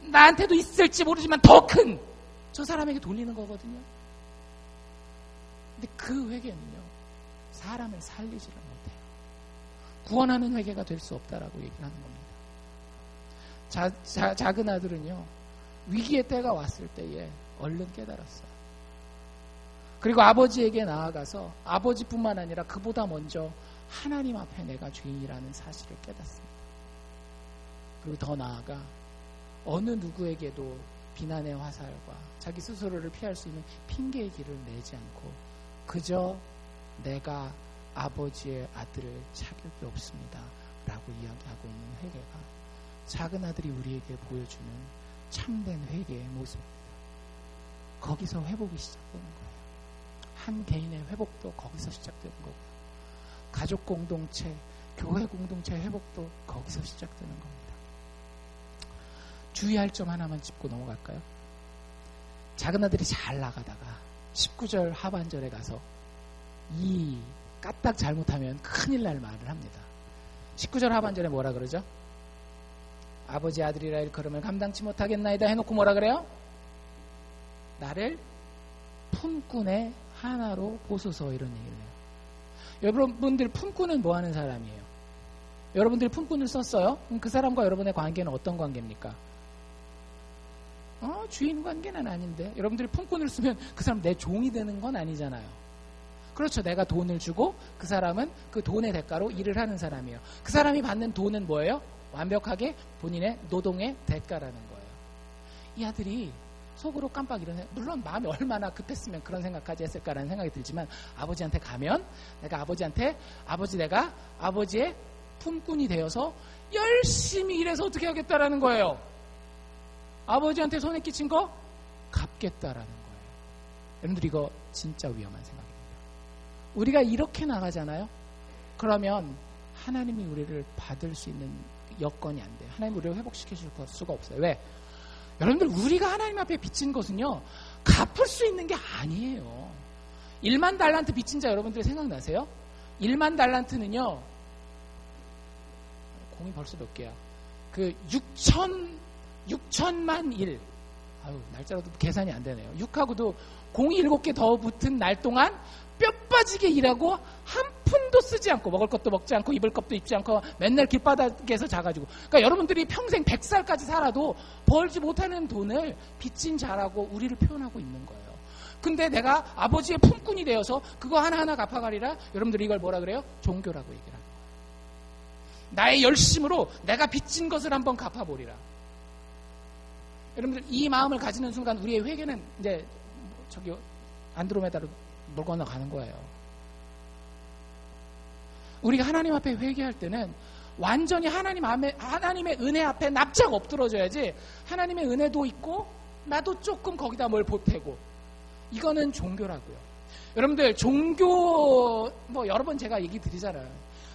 Speaker 1: 나한테도 있을지 모르지만 더 큰 저 사람에게 돌리는 거거든요. 근데 그 회개는요 사람을 살리지를 못해요. 구원하는 회개가 될 수 없다라고 얘기를 하는 겁니다. 작은 아들은요, 위기의 때가 왔을 때에 얼른 깨달았어요. 그리고 아버지에게 나아가서 아버지뿐만 아니라 그보다 먼저 하나님 앞에 내가 죄인이라는 사실을 깨닫습니다. 그리고 더 나아가 어느 누구에게도 비난의 화살과 자기 스스로를 피할 수 있는 핑계의 길을 내지 않고 그저 내가 아버지의 아들을 자격이 없습니다 라고 이야기하고 있는 회개가 작은 아들이 우리에게 보여주는 참된 회개의 모습입니다. 거기서 회복이 시작되는 거예요. 한 개인의 회복도 거기서 시작되는 거고요. 가족 공동체, 교회 공동체 회복도 거기서 시작되는 겁니다. 주의할 점 하나만 짚고 넘어갈까요? 작은 아들이 잘 나가다가 19절 하반절에 가서 이 까딱 잘못하면 큰일 날 말을 합니다. 19절 하반절에 뭐라 그러죠? 아버지 아들이라 일컬음을 감당치 못하겠나이다 해놓고 뭐라 그래요? 나를 품꾼의 하나로 보소서 이런 얘기를 해요. 여러분들 품꾼은 뭐 하는 사람이에요? 여러분들이 품꾼을 썼어요? 그럼 그 사람과 여러분의 관계는 어떤 관계입니까? 주인 관계는 아닌데 여러분들이 품꾼을 쓰면 그 사람 내 종이 되는 건 아니잖아요. 그렇죠. 내가 돈을 주고 그 사람은 그 돈의 대가로 일을 하는 사람이에요. 그 사람이 받는 돈은 뭐예요? 완벽하게 본인의 노동의 대가라는 거예요. 이 아들이 속으로 깜빡 이러네. 물론 마음이 얼마나 급했으면 그런 생각까지 했을까라는 생각이 들지만 아버지한테 가면 내가 내가 아버지의 품꾼이 되어서 열심히 일해서 어떻게 하겠다라는 거예요. 아버지한테 손에 끼친 거 갚겠다라는 거예요. 여러분들 이거 진짜 위험한 생각입니다. 우리가 이렇게 나가잖아요. 그러면 하나님이 우리를 받을 수 있는 여건이 안 돼요. 하나님이 우리를 회복시켜 줄 수가 없어요. 왜? 여러분들 우리가 하나님 앞에 빚진 것은요 갚을 수 있는 게 아니에요. 1만 달란트 빚진 자 여러분들 생각나세요? 1만 달란트는요 공이 벌써 몇 개야? 그 6천만 일. 아유, 날짜로도 계산이 안 되네요. 6하고도 공이 7개 더 붙은 날 동안 뼈 빠지게 일하고 한 푼도 쓰지 않고 먹을 것도 먹지 않고 입을 것도 입지 않고 맨날 길바닥에서 자가지고 그러니까 여러분들이 평생 100살까지 살아도 벌지 못하는 돈을 빚진 자라고 우리를 표현하고 있는 거예요. 근데 내가 아버지의 품꾼이 되어서 그거 하나하나 갚아가리라 여러분들이 이걸 뭐라 그래요? 종교라고 얘기를 하는 거예요. 나의 열심으로 내가 빚진 것을 한번 갚아보리라. 여러분들 이 마음을 가지는 순간 우리의 회개는 이제 저기 안드로메다로 물 건너가는 거예요. 우리가 하나님 앞에 회개할 때는 완전히 하나님의 은혜 앞에 납작 엎드러져야지 하나님의 은혜도 있고 나도 조금 거기다 뭘 보태고 이거는 종교라고요. 여러분들 종교 여러 번 제가 얘기 드리잖아요.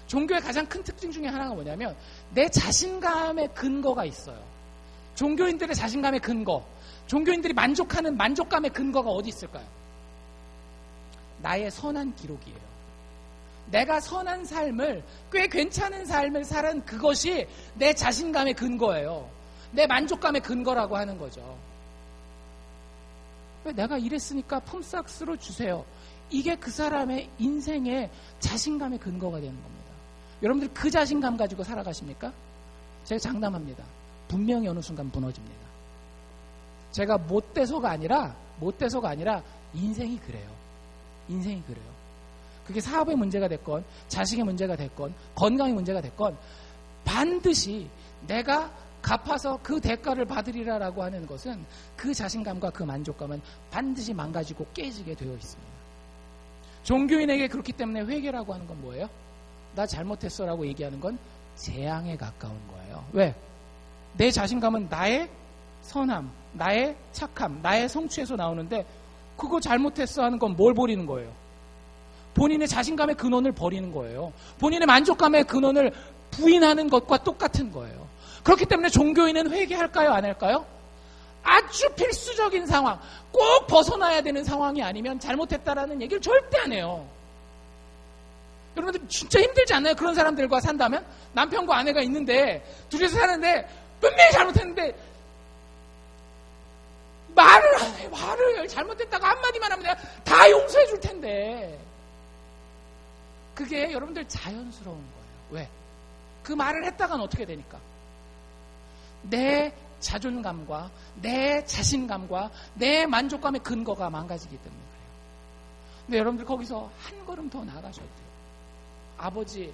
Speaker 1: 종교의 가장 큰 특징 중에 하나가 뭐냐면 내 자신감의 근거가 있어요. 종교인들의 자신감의 근거, 종교인들이 만족하는 만족감의 근거가 어디 있을까요? 나의 선한 기록이에요. 내가 선한 삶을, 꽤 괜찮은 삶을 살은 그것이 내 자신감의 근거예요. 내 만족감의 근거라고 하는 거죠. 왜 내가 이랬으니까 품삯으로 주세요. 이게 그 사람의 인생의 자신감의 근거가 되는 겁니다. 여러분들 그 자신감 가지고 살아가십니까? 제가 장담합니다. 분명히 어느 순간 무너집니다. 제가 못돼서가 아니라 인생이 그래요. 인생이 그래요. 그게 사업의 문제가 됐건 자식의 문제가 됐건 건강의 문제가 됐건 반드시 내가 갚아서 그 대가를 받으리라라고 하는 것은 그 자신감과 그 만족감은 반드시 망가지고 깨지게 되어 있습니다. 종교인에게 그렇기 때문에 회개라고 하는 건 뭐예요? 나 잘못했어라고 얘기하는 건 재앙에 가까운 거예요. 왜? 내 자신감은 나의 선함, 나의 착함, 나의 성취에서 나오는데 그거 잘못했어 하는 건 뭘 버리는 거예요? 본인의 자신감의 근원을 버리는 거예요. 본인의 만족감의 근원을 부인하는 것과 똑같은 거예요. 그렇기 때문에 종교인은 회개할까요? 안 할까요? 아주 필수적인 상황, 꼭 벗어나야 되는 상황이 아니면 잘못했다라는 얘기를 절대 안 해요. 여러분들 진짜 힘들지 않나요? 그런 사람들과 산다면? 남편과 아내가 있는데 둘이서 사는데 분명히 잘못했는데 말을 안 해. 말을 잘못했다고 한마디만 하면 내가 다 용서해 줄 텐데 그게 여러분들 자연스러운 거예요. 왜? 그 말을 했다간 어떻게 되니까? 내 자존감과 내 자신감과 내 만족감의 근거가 망가지기 때문에 그래요. 근데 여러분들 거기서 한 걸음 더 나아가셔야 돼요. 아버지,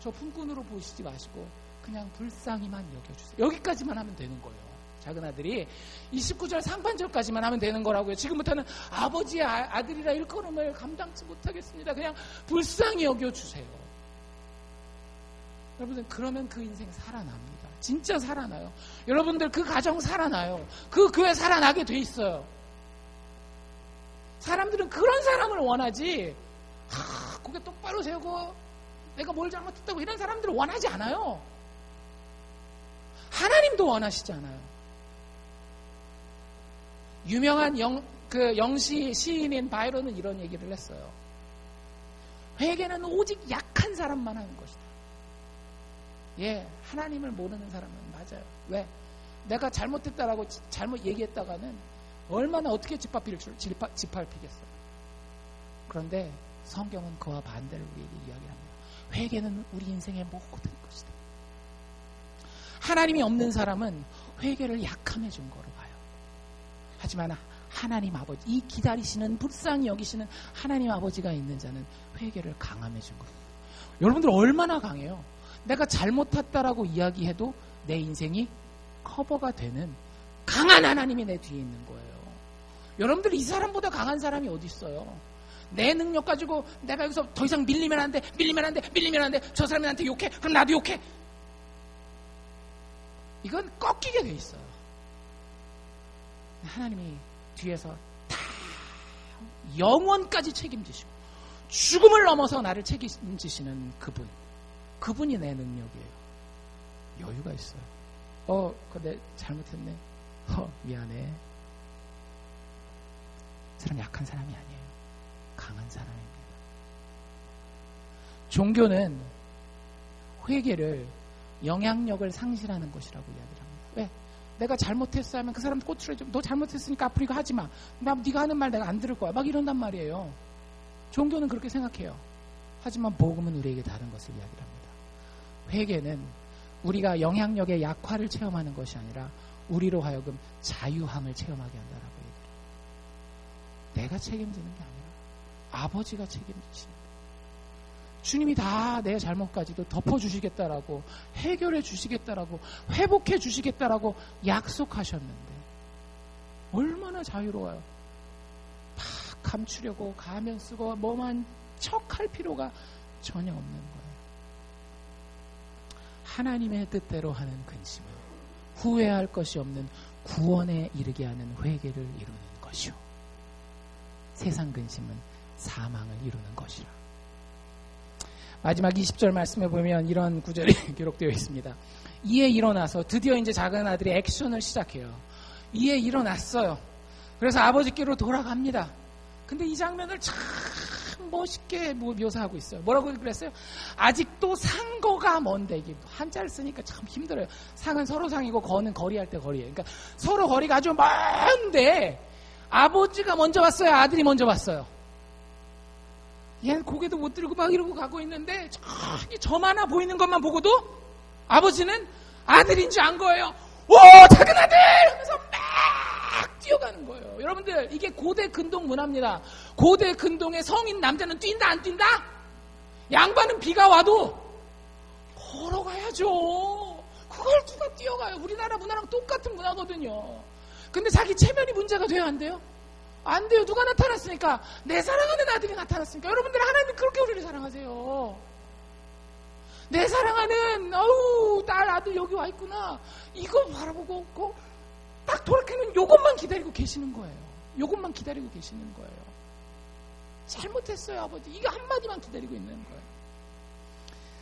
Speaker 1: 저 품꾼으로 보시지 마시고 그냥 불쌍히만 여겨주세요. 여기까지만 하면 되는 거예요. 작은 아들이 29절 상반절까지만 하면 되는 거라고요. 지금부터는 아버지의 아들이라 일걸음을 감당치 못하겠습니다. 그냥 불쌍히 여겨주세요. 여러분들 그러면 그 인생 살아납니다. 진짜 살아나요. 여러분들 그 가정 살아나요. 그 교회 살아나게 돼 있어요. 사람들은 그런 사람을 원하지, 고개 똑바로 세우고 내가 뭘 잘못했다고 이런 사람들을 원하지 않아요. 하나님도 원하시지 않아요. 유명한 영시 시인인 바이런은 이런 얘기를 했어요. 회개는 오직 약한 사람만 하는 것이다. 예, 하나님을 모르는 사람은 맞아요. 왜? 내가 잘못했다라고 잘못 얘기했다가는 얼마나 어떻게 짓밟히겠어요. 그런데 성경은 그와 반대를 우리에게 이야기합니다. 회개는 우리 인생의 모든 것이다. 하나님이 없는 사람은 회개를 약함의 증거로 봐요. 하지만 하나님 아버지, 이 기다리시는 불쌍히 여기시는 하나님 아버지가 있는 자는 회개를 강함의 증거로 봐요. 여러분들 얼마나 강해요? 내가 잘못했다라고 이야기해도 내 인생이 커버가 되는 강한 하나님이 내 뒤에 있는 거예요. 여러분들 이 사람보다 강한 사람이 어디 있어요? 내 능력 가지고 내가 여기서 더 이상 밀리면 안 돼, 저 사람이 나한테 욕해, 그럼 나도 욕해. 이건 꺾이게 돼 있어요. 하나님이 뒤에서 다 영원까지 책임지시고 죽음을 넘어서 나를 책임지시는 그분이 내 능력이에요. 여유가 있어요. 근데 잘못했네. 미안해. 사람 약한 사람이 아니에요. 강한 사람입니다. 종교는 회개를 영향력을 상실하는 것이라고 이야기를 합니다. 왜? 내가 잘못했어 하면 그 사람 꼬투리 좀, 너 잘못했으니까 앞으로 이거 하지 마. 네가 하는 말 내가 안 들을 거야. 막 이런단 말이에요. 종교는 그렇게 생각해요. 하지만 복음은 우리에게 다른 것을 이야기를 합니다. 회개는 우리가 영향력의 약화를 체험하는 것이 아니라 우리로 하여금 자유함을 체험하게 한다라고 얘기해요. 내가 책임지는 게 아니라 아버지가 책임지시는 거예요. 주님이 다 내 잘못까지도 덮어주시겠다라고, 해결해 주시겠다라고, 회복해 주시겠다라고 약속하셨는데 얼마나 자유로워요. 막 감추려고 가면 쓰고 뭐만 척할 필요가 전혀 없는 거예요. 하나님의 뜻대로 하는 근심은 후회할 것이 없는 구원에 이르게 하는 회개를 이루는 것이요, 세상 근심은 사망을 이루는 것이라. 마지막 20절 말씀에 보면 이런 구절이 기록되어 있습니다. 이에 일어나서 드디어 이제 작은 아들이 액션을 시작해요. 이에 일어났어요. 그래서 아버지께로 돌아갑니다. 근데 이 장면을 참 멋있게 묘사하고 있어요. 뭐라고 그랬어요? 아직도 상거가 먼데, 이게 한자를 쓰니까 참 힘들어요. 상은 서로 상이고 거는 거리할 때 거리예요. 그러니까 서로 거리가 아주 먼데 아버지가 먼저 왔어요? 아들이 먼저 왔어요? 얘는 고개도 못 들고 막 이러고 가고 있는데 점 하나 보이는 것만 보고도 아버지는 아들인 줄 안 거예요. 오, 작은 아들! 하면서 막 뛰어가는 거예요. 여러분들, 이게 고대 근동 문화입니다. 고대 근동의 성인 남자는 뛴다 안 뛴다? 양반은 비가 와도 걸어가야죠. 그걸 누가 뛰어가요? 우리나라 문화랑 똑같은 문화거든요. 근데 자기 체면이 문제가 돼요, 안 돼요? 안 돼요. 누가 나타났으니까? 내 사랑하는 아들이 나타났으니까. 여러분들, 하나님은 그렇게 우리를 사랑하세요. 내 사랑하는 딸 아들 여기 와 있구나. 이거 바라보고 딱 돌이키면 요것만 기다리고 계시는 거예요. 요것만 기다리고 계시는 거예요. 잘못했어요, 아버지. 이거 한마디만 기다리고 있는 거예요.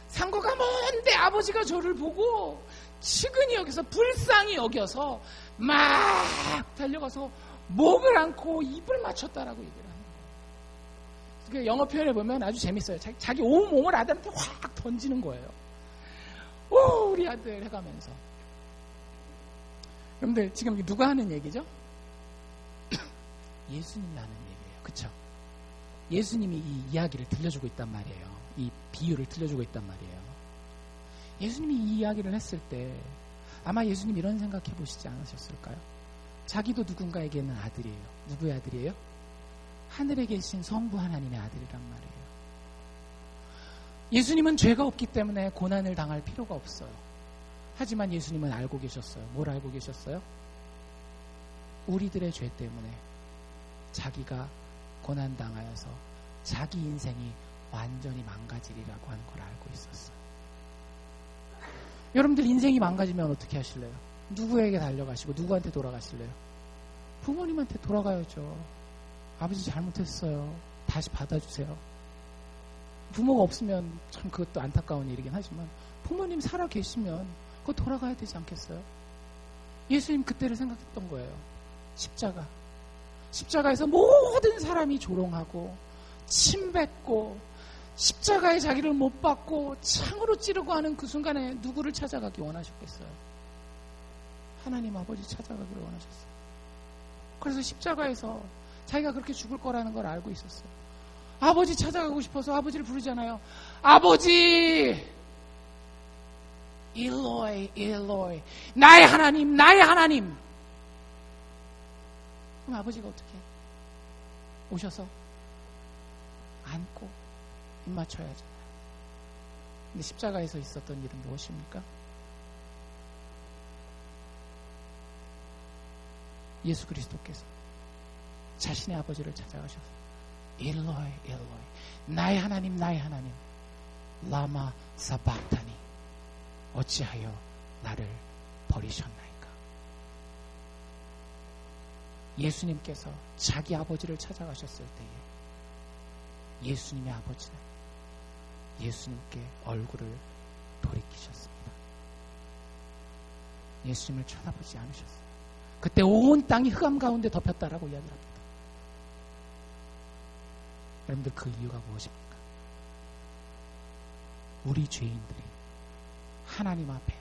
Speaker 1: 상고가 먼데 아버지가 저를 보고 측은히 여기서 불쌍히 여겨서 막 달려가서 목을 안고 입을 맞췄다라고 얘기를 하는 거예요. 그 영어 표현을 보면 아주 재밌어요. 자기 온 몸을 아들한테 확 던지는 거예요. 오, 우리 아들 해가면서. 여러분들, 지금 누가 하는 얘기죠? 예수님이 하는 얘기예요. 그쵸? 예수님이 이 이야기를 들려주고 있단 말이에요. 이 비유를 들려주고 있단 말이에요. 예수님이 이 이야기를 했을 때 아마 예수님 이런 생각해 보시지 않으셨을까요? 자기도 누군가에게는 아들이에요. 누구의 아들이에요? 하늘에 계신 성부 하나님의 아들이란 말이에요. 예수님은 죄가 없기 때문에 고난을 당할 필요가 없어요. 하지만 예수님은 알고 계셨어요. 뭘 알고 계셨어요? 우리들의 죄 때문에 자기가 고난당하여서 자기 인생이 완전히 망가지리라고 하는 걸 알고 있었어요. 여러분들 인생이 망가지면 어떻게 하실래요? 누구에게 달려가시고 누구한테 돌아가실래요? 부모님한테 돌아가야죠. 아버지 잘못했어요. 다시 받아주세요. 부모가 없으면 참 그것도 안타까운 일이긴 하지만 부모님 살아 계시면 그거 돌아가야 되지 않겠어요? 예수님 그때를 생각했던 거예요. 십자가에서 모든 사람이 조롱하고 침뱉고 십자가에 자기를 못 박고 창으로 찌르고 하는 그 순간에 누구를 찾아가기 원하셨겠어요? 하나님 아버지 찾아가기를 원하셨어요. 그래서 십자가에서 자기가 그렇게 죽을 거라는 걸 알고 있었어요. 아버지 찾아가고 싶어서 아버지를 부르잖아요. 아버지! 일로이, 일로이. 나의 하나님, 나의 하나님! 그럼 아버지가 어떻게 해요? 오셔서 안고 입 맞춰야 하잖아요. 근데 십자가에서 있었던 일은 무엇입니까? 예수 그리스도께서 자신의 아버지를 찾아가셔서 일로이 일로이 나의 하나님 나의 하나님 라마 사박타니 어찌하여 나를 버리셨나이까. 예수님께서 자기 아버지를 찾아가셨을 때에 예수님의 아버지는 예수님께 얼굴을 돌이키셨습니다. 예수님을 쳐다보지 않으셨어요. 그때 온 땅이 흑암 가운데 덮였다라고 이야기를 합니다. 여러분들 그 이유가 무엇입니까? 우리 죄인들이 하나님 앞에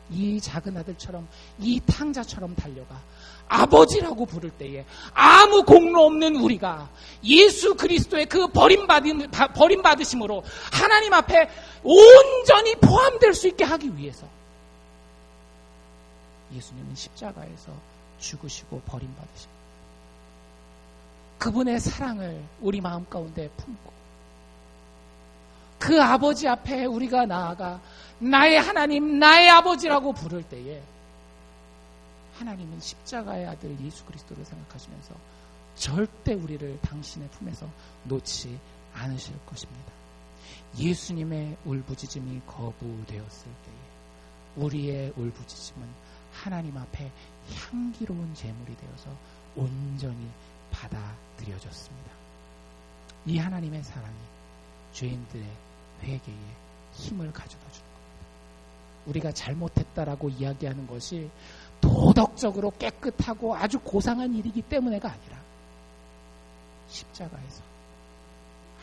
Speaker 1: 이 작은 아들처럼 이 탕자처럼 달려가 아버지라고 부를 때에 아무 공로 없는 우리가 예수 그리스도의 그 버림받으심으로 하나님 앞에 온전히 포함될 수 있게 하기 위해서 예수님은 십자가에서 죽으시고 버림받으시고 그분의 사랑을 우리 마음 가운데 품고 그 아버지 앞에 우리가 나아가 나의 하나님, 나의 아버지라고 부를 때에 하나님은 십자가의 아들 예수 그리스도를 생각하시면서 절대 우리를 당신의 품에서 놓지 않으실 것입니다. 예수님의 울부짖음이 거부되었을 때에 우리의 울부짖음은 하나님 앞에 향기로운 제물이 되어서 온전히 받아들여졌습니다. 이 하나님의 사랑이 죄인들의 회개에 힘을 가져다 주는 겁니다. 우리가 잘못했다라고 이야기하는 것이 도덕적으로 깨끗하고 아주 고상한 일이기 때문에가 아니라 십자가에서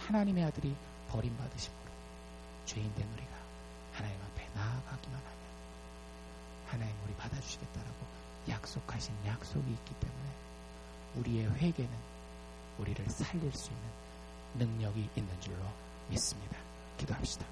Speaker 1: 하나님의 아들이 버림받으심으로 죄인된 우리가 하나님 앞에 나아가기만 하면 하나님 우리 받아주시겠다라고 약속하신 약속이 있기 때문에 우리의 회개는 우리를 살릴 수 있는 능력이 있는 줄로 믿습니다. 기도합시다.